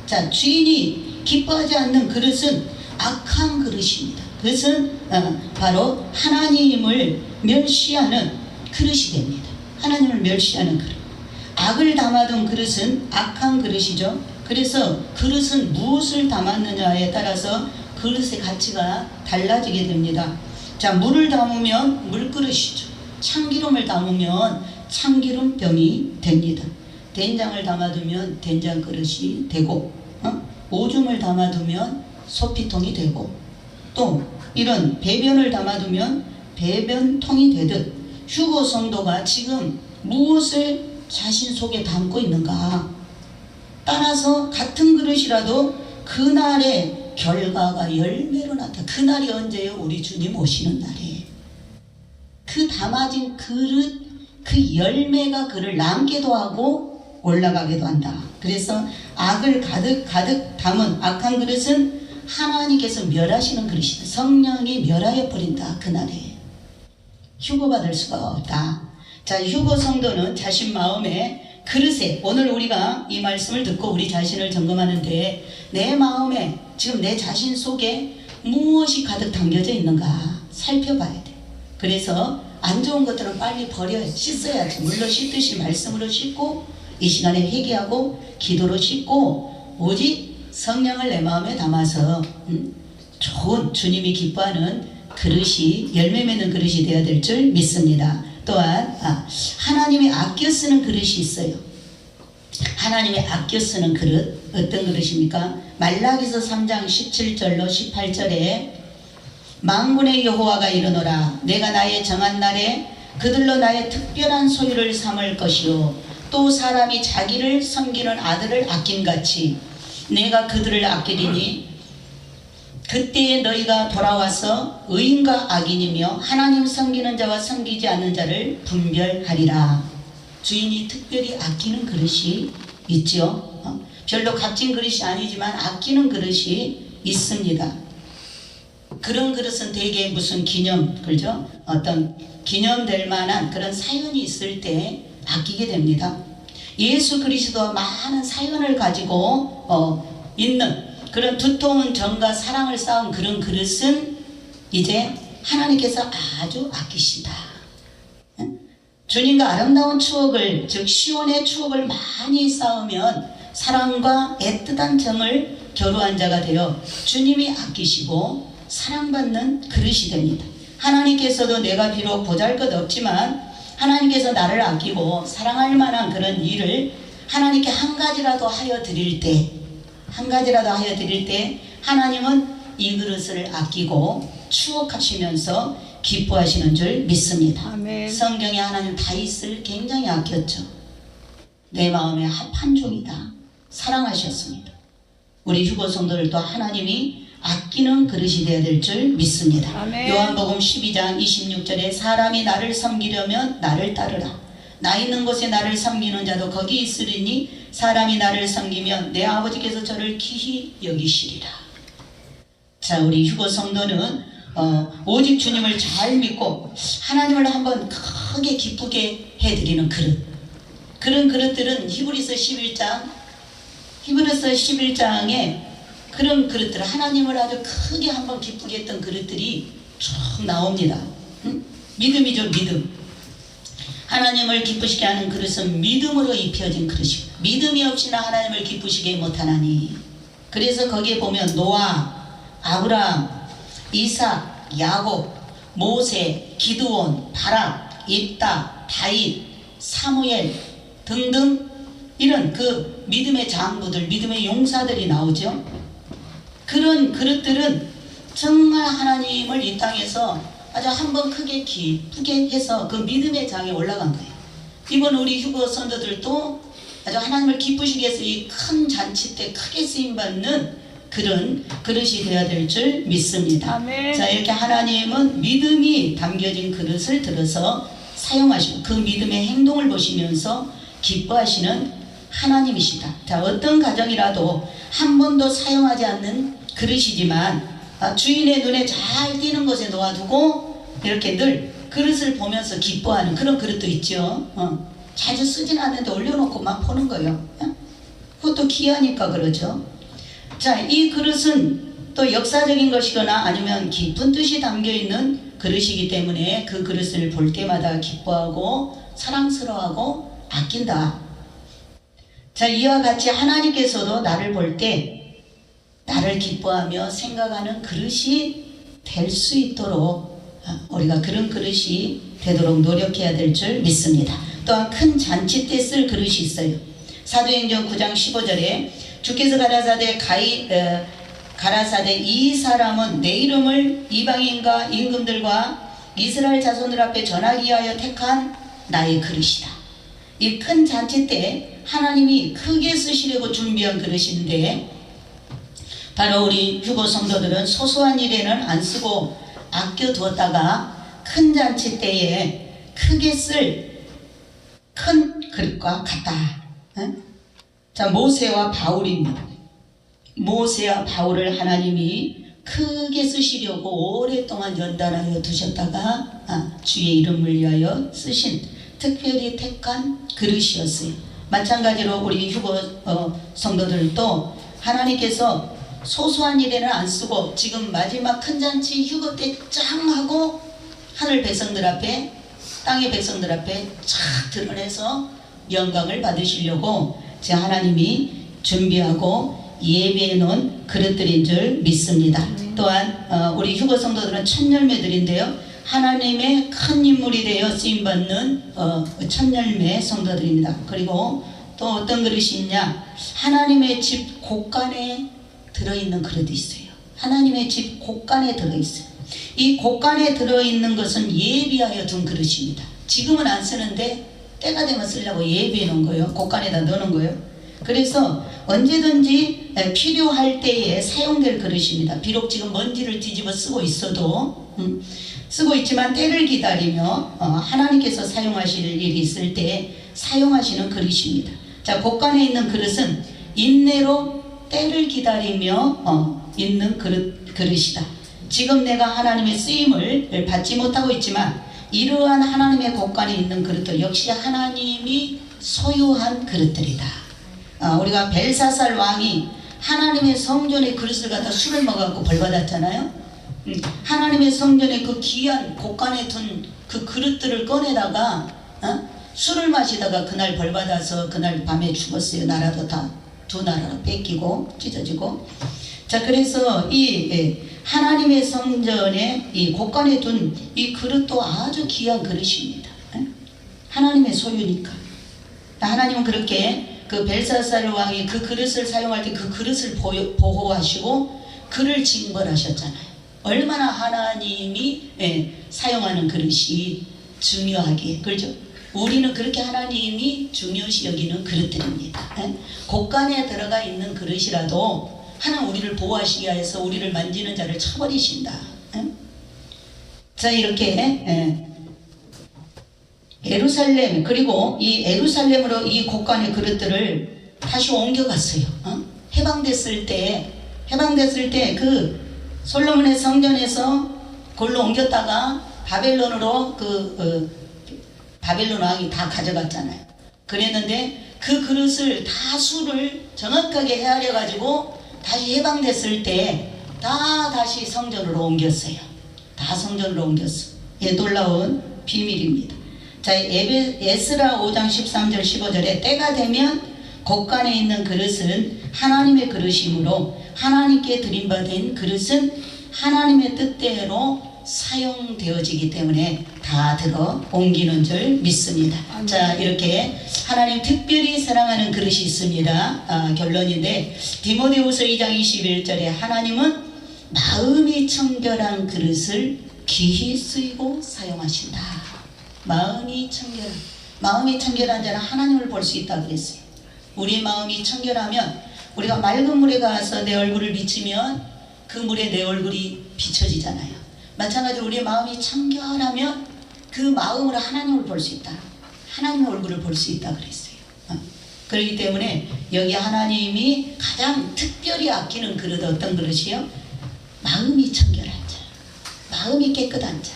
자, 주인이 기뻐하지 않는 그릇은 악한 그릇입니다. 그것은 바로 하나님을 멸시하는 그릇이 됩니다. 하나님을 멸시하는 그릇. 악을 담아둔 그릇은 악한 그릇이죠. 그래서 그릇은 무엇을 담았느냐에 따라서 그릇의 가치가 달라지게 됩니다. 자, 물을 담으면 물그릇이죠. 참기름을 담으면 참기름병이 됩니다. 된장을 담아두면 된장 그릇이 되고, 오줌을 담아두면 소피통이 되고, 또 이런 배변을 담아두면 배변통이 되듯 휴거 성도가 지금 무엇을 자신 속에 담고 있는가, 따라서 같은 그릇이라도 그날의 결과가 열매로 나타나. 그날이 언제요? 우리 주님 오시는 날이에요. 그 담아진 그릇, 그 열매가 그를 남기도 하고 올라가기도 한다. 그래서 악을 가득 담은 악한 그릇은 하나님께서 멸하시는 그릇이다. 성령이 멸하여 버린다. 그날에 휴거받을 수가 없다. 자, 휴거 성도는 자신 마음에 그릇에, 오늘 우리가 이 말씀을 듣고 우리 자신을 점검하는데 내 마음에 지금 내 자신 속에 무엇이 가득 담겨져 있는가 살펴봐야 돼. 그래서 안 좋은 것들은 빨리 버려 씻어야지. 물로 씻듯이 말씀으로 씻고 이 시간에 회개하고 기도로 씻고 오직 성령을 내 마음에 담아서 좋은 주님이 기뻐하는 그릇이, 열매 맺는 그릇이 되어야 될 줄 믿습니다. 또한 하나님이 아껴 쓰는 그릇이 있어요. 하나님이 아껴 쓰는 그릇, 어떤 그릇입니까? 말라기서 3장 17절로 18절에 만군의 여호와가 이르노라 내가 나의 정한 날에 그들로 나의 특별한 소유를 삼을 것이요 또 사람이 자기를 섬기는 아들을 아낌같이 내가 그들을 아끼리니 그때에 너희가 돌아와서 의인과 악인이며 하나님 섬기는 자와 섬기지 않는 자를 분별하리라. 주인이 특별히 아끼는 그릇이 있죠. 별로 값진 그릇이 아니지만 아끼는 그릇이 있습니다. 그런 그릇은 대개 무슨 기념, 그죠? 어떤 기념될 만한 그런 사연이 있을 때 아끼게 됩니다. 예수 그리스도와 많은 사연을 가지고 있는 그런 두터운 정과 사랑을 쌓은 그런 그릇은 이제 하나님께서 아주 아끼신다. 주님과 아름다운 추억을, 즉 시온의 추억을 많이 쌓으면 사랑과 애틋한 정을 교류한 자가 되어 주님이 아끼시고 사랑받는 그릇이 됩니다. 하나님께서도 내가 비록 보잘것없지만 하나님께서 나를 아끼고 사랑할 만한 그런 일을 하나님께 한 가지라도 하여 드릴 때, 하나님은 이 그릇을 아끼고 추억하시면서 기뻐하시는 줄 믿습니다. 아멘. 성경에 하나님 다윗을 굉장히 아꼈죠. 내 마음에 합한 종이다. 사랑하셨습니다. 우리 휴거 성도들도 하나님이 아끼는 그릇이 되어야 될 줄 믿습니다. 아멘. 요한복음 12장 26절에 사람이 나를 섬기려면 나를 따르라. 나 있는 곳에 나를 섬기는 자도 거기 있으리니 사람이 나를 섬기면 내 아버지께서 저를 기히 여기시리라. 자, 우리 휴거 성도는 오직 주님을 잘 믿고 하나님을 한번 크게 기쁘게 해드리는 그런 그릇들은 히브리서 11장에 그런 그릇들, 하나님을 아주 크게 한번 기쁘게 했던 그릇들이 쭉 나옵니다. 응? 믿음이죠, 믿음. 하나님을 기쁘시게 하는 그릇은 믿음으로 입혀진 그릇입니다. 믿음이 없이는 하나님을 기쁘시게 못하나니. 그래서 거기에 보면 노아, 아브라함, 이삭, 야곱, 모세, 기드온, 바락, 입다, 다윗, 사무엘 등등 이런 그 믿음의 장부들, 믿음의 용사들이 나오죠. 그런 그릇들은 정말 하나님을 이 땅에서 아주 한번 크게 기쁘게 해서 그 믿음의 장에 올라간 거예요. 이번 우리 휴거 선도들도 아주 하나님을 기쁘시게 해서 이 큰 잔치 때 크게 쓰임받는 그런 그릇이 되어야 될 줄 믿습니다. 아멘. 자, 이렇게 하나님은 믿음이 담겨진 그릇을 들어서 사용하시고 그 믿음의 행동을 보시면서 기뻐하시는 하나님이시다. 자, 어떤 가정이라도 한 번도 사용하지 않는 그릇이지만 주인의 눈에 잘 띄는 곳에 놓아두고 이렇게 늘 그릇을 보면서 기뻐하는 그런 그릇도 있죠. 자주 쓰진 않는데 올려놓고 막 보는 거예요. 그것도 귀하니까 그러죠. 자, 이 그릇은 또 역사적인 것이거나 아니면 깊은 뜻이 담겨있는 그릇이기 때문에 그 그릇을 볼 때마다 기뻐하고 사랑스러워하고 아낀다. 자, 이와 같이 하나님께서도 나를 볼 때 나를 기뻐하며 생각하는 그릇이 될 수 있도록 우리가 그런 그릇이 되도록 노력해야 될 줄 믿습니다. 또한 큰 잔치 때 쓸 그릇이 있어요. 사도행전 9장 15절에 주께서 가라사대 이 사람은 내 이름을 이방인과 임금들과 이스라엘 자손들 앞에 전하기 위하여 택한 나의 그릇이다. 이 큰 잔치 때 하나님이 크게 쓰시려고 준비한 그릇인데 바로 우리 휴거 성도들은 소소한 일에는 안 쓰고 아껴두었다가 큰 잔치 때에 크게 쓸 큰 그릇과 같다. 자, 모세와 바울입니다. 모세와 바울을 하나님이 크게 쓰시려고 오랫동안 연단하여 두셨다가 주의 이름을 위하여 쓰신 특별히 택한 그릇이었어요. 마찬가지로 우리 휴거 성도들도 하나님께서 소소한 일에는 안 쓰고 지금 마지막 큰 잔치 휴거 때 짱 하고 하늘 백성들 앞에 땅의 백성들 앞에 쫙 드러내서 영광을 받으시려고 제 하나님이 준비하고 예배해 놓은 그릇들인 줄 믿습니다. 또한 우리 휴거 성도들은 첫 열매들인데요. 하나님의 큰 인물이 되어 쓰임받는 첫 열매 성도들입니다. 그리고 또 어떤 그릇이 있냐, 하나님의 집 곳간에 들어있는 그릇이 있어요. 하나님의 집 곳간에 들어있어요. 이 곳간에 들어있는 것은 예비하여 둔 그릇입니다. 지금은 안 쓰는데 때가 되면 쓰려고 예비해 놓은 거예요. 곳간에다 넣는 거예요. 그래서 언제든지 필요할 때에 사용될 그릇입니다. 비록 지금 먼지를 뒤집어 쓰고 있어도 쓰고 있지만 때를 기다리며 하나님께서 사용하실 일이 있을 때 사용하시는 그릇입니다. 자, 곳간에 있는 그릇은 인내로 때를 기다리며 있는 그릇이다. 지금 내가 하나님의 쓰임을 받지 못하고 있지만 이러한 하나님의 곳간에 있는 그릇도 역시 하나님이 소유한 그릇들이다. 우리가 벨사살 왕이 하나님의 성전의 그릇을 갖다 술을 먹어갖고 벌받았잖아요. 하나님의 성전에 그 귀한 곳간에 둔 그 그릇들을 꺼내다가 술을 마시다가 그날 벌받아서 그날 밤에 죽었어요. 나라도 다 두 나라로 뺏기고 찢어지고. 자, 그래서 이 하나님의 성전에 이 곳간에 둔 이 그릇도 아주 귀한 그릇입니다. 하나님의 소유니까. 하나님은 그렇게 그 벨사살 왕이 그 그릇을 사용할 때 그 그릇을 보호하시고 그를 징벌하셨잖아요. 얼마나 하나님이 사용하는 그릇이 중요하기에, 그렇죠? 우리는 그렇게 하나님이 중요시 여기는 그릇들입니다. 곳간에 들어가 있는 그릇이라도 하나님 우리를 보호하시기 위해서 우리를 만지는 자를 쳐버리신다. 자, 이렇게 예루살렘, 그리고 이 예루살렘으로 이 곡간의 그릇들을 다시 옮겨갔어요. 해방됐을 때 그 솔로몬의 성전에서 그걸로 옮겼다가 바벨론으로 바벨론 왕이 다 가져갔잖아요. 그랬는데 그 그릇을 다 수를 정확하게 헤아려 가지고 다시 해방됐을 때 다시 성전으로 옮겼어요. 다 성전으로 옮겼어. 예, 놀라운 비밀입니다. 자, 에스라 5장 13절 15절에 때가 되면 곡간에 있는 그릇은 하나님의 그릇이므로 하나님께 드림받은 그릇은 하나님의 뜻대로 사용되어지기 때문에 다 들어 옮기는 줄 믿습니다. 자, 이렇게 하나님 특별히 사랑하는 그릇이 있습니다. 결론인데 디모데후서 2장 21절에 하나님은 마음이 청결한 그릇을 귀히 쓰이고 사용하신다. 마음이 청결한 자는 하나님을 볼 수 있다 그랬어요. 우리 마음이 청결하면 우리가 맑은 물에 가서 내 얼굴을 비치면 그 물에 내 얼굴이 비춰지잖아요. 마찬가지로 우리의 마음이 청결하면 그 마음으로 하나님을 볼 수 있다. 하나님의 얼굴을 볼 수 있다 그랬어요. 그렇기 때문에 여기 하나님이 가장 특별히 아끼는 그릇 어떤 그릇이요? 마음이 청결한 자, 마음이 깨끗한 자.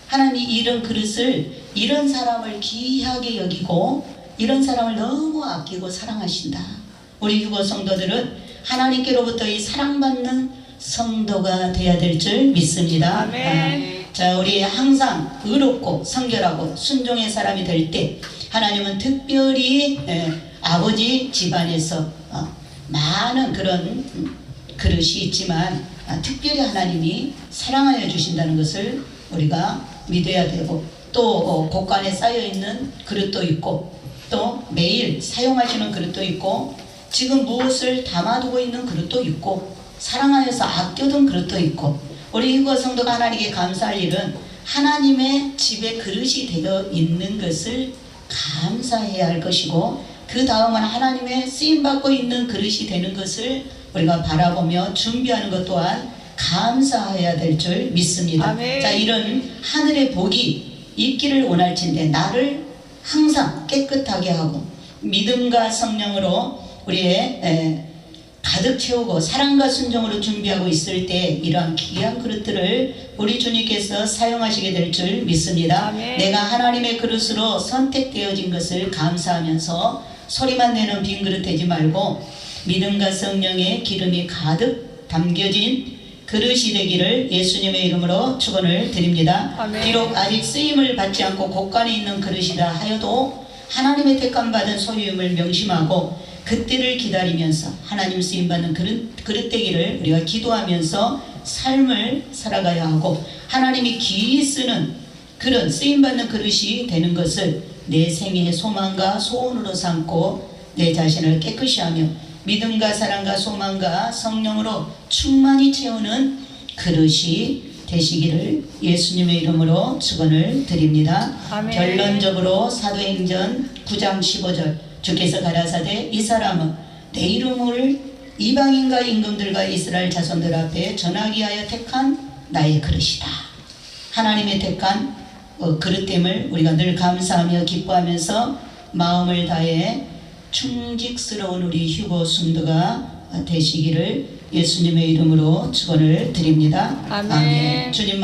하나님이 이런 그릇을, 이런 사람을 귀하게 여기고 이런 사람을 너무 아끼고 사랑하신다. 우리 휴거 성도들은 하나님께로부터 이 사랑받는 성도가 되어야 될 줄 믿습니다. 아멘. 자, 우리 항상 의롭고 성결하고 순종의 사람이 될 때 하나님은 특별히 아버지 집안에서 많은 그런 그릇이 있지만 특별히 하나님이 사랑하여 주신다는 것을 우리가 믿어야 되고, 또 곡간에 쌓여있는 그릇도 있고 또 매일 사용하시는 그릇도 있고 지금 무엇을 담아두고 있는 그릇도 있고 사랑하여서 아껴둔 그릇도 있고, 우리 휴거 성도가 하나님께 감사할 일은 하나님의 집에 그릇이 되어 있는 것을 감사해야 할 것이고, 그 다음은 하나님의 쓰임받고 있는 그릇이 되는 것을 우리가 바라보며 준비하는 것 또한 감사해야 될 줄 믿습니다. 아멘. 자, 이런 하늘의 복이 있기를 원할진대 나를 항상 깨끗하게 하고 믿음과 성령으로 우리의 가득 채우고 사랑과 순종으로 준비하고 있을 때 이러한 귀한 그릇들을 우리 주님께서 사용하시게 될 줄 믿습니다. 아멘. 내가 하나님의 그릇으로 선택되어진 것을 감사하면서 소리만 내는 빈 그릇 되지 말고 믿음과 성령의 기름이 가득 담겨진 그릇이 되기를 예수님의 이름으로 축원을 드립니다. 아멘. 비록 아직 쓰임을 받지 않고 곡간에 있는 그릇이라 하여도 하나님의 택함 받은 소유임을 명심하고 그때를 기다리면서 하나님 쓰임받는 그릇 되기를 우리가 기도하면서 삶을 살아가야 하고, 하나님이 귀히 쓰는 그런 쓰임받는 그릇이 되는 것을 내 생애의 소망과 소원으로 삼고 내 자신을 깨끗이 하며 믿음과 사랑과 소망과 성령으로 충만히 채우는 그릇이 되시기를 예수님의 이름으로 축원을 드립니다. 아멘. 결론적으로 사도행전 9장 15절 주께서 가라사대 이 사람은 내 이름을 이방인과 임금들과 이스라엘 자손들 앞에 전하기 위하여 택한 나의 그릇이다. 하나님의 택한 그릇됨을 우리가 늘 감사하며 기뻐하면서 마음을 다해 충직스러운 우리 휴거 성도가 되시기를 예수님의 이름으로 축원을 드립니다. 아멘. 주님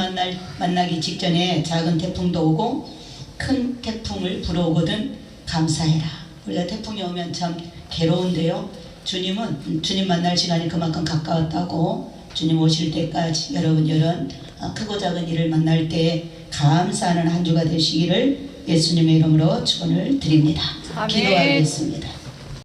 만나기 직전에 작은 태풍도 오고 큰 태풍을 불어오거든 감사해라. 우리가 태풍이 오면 참 괴로운데요, 주님은 주님 만날 시간이 그만큼 가까웠다고 주님 오실 때까지 여러분 이런 크고 작은 일을 만날 때 감사하는 한 주가 되시기를 예수님의 이름으로 축원을 드립니다. 아멘. 기도하겠습니다.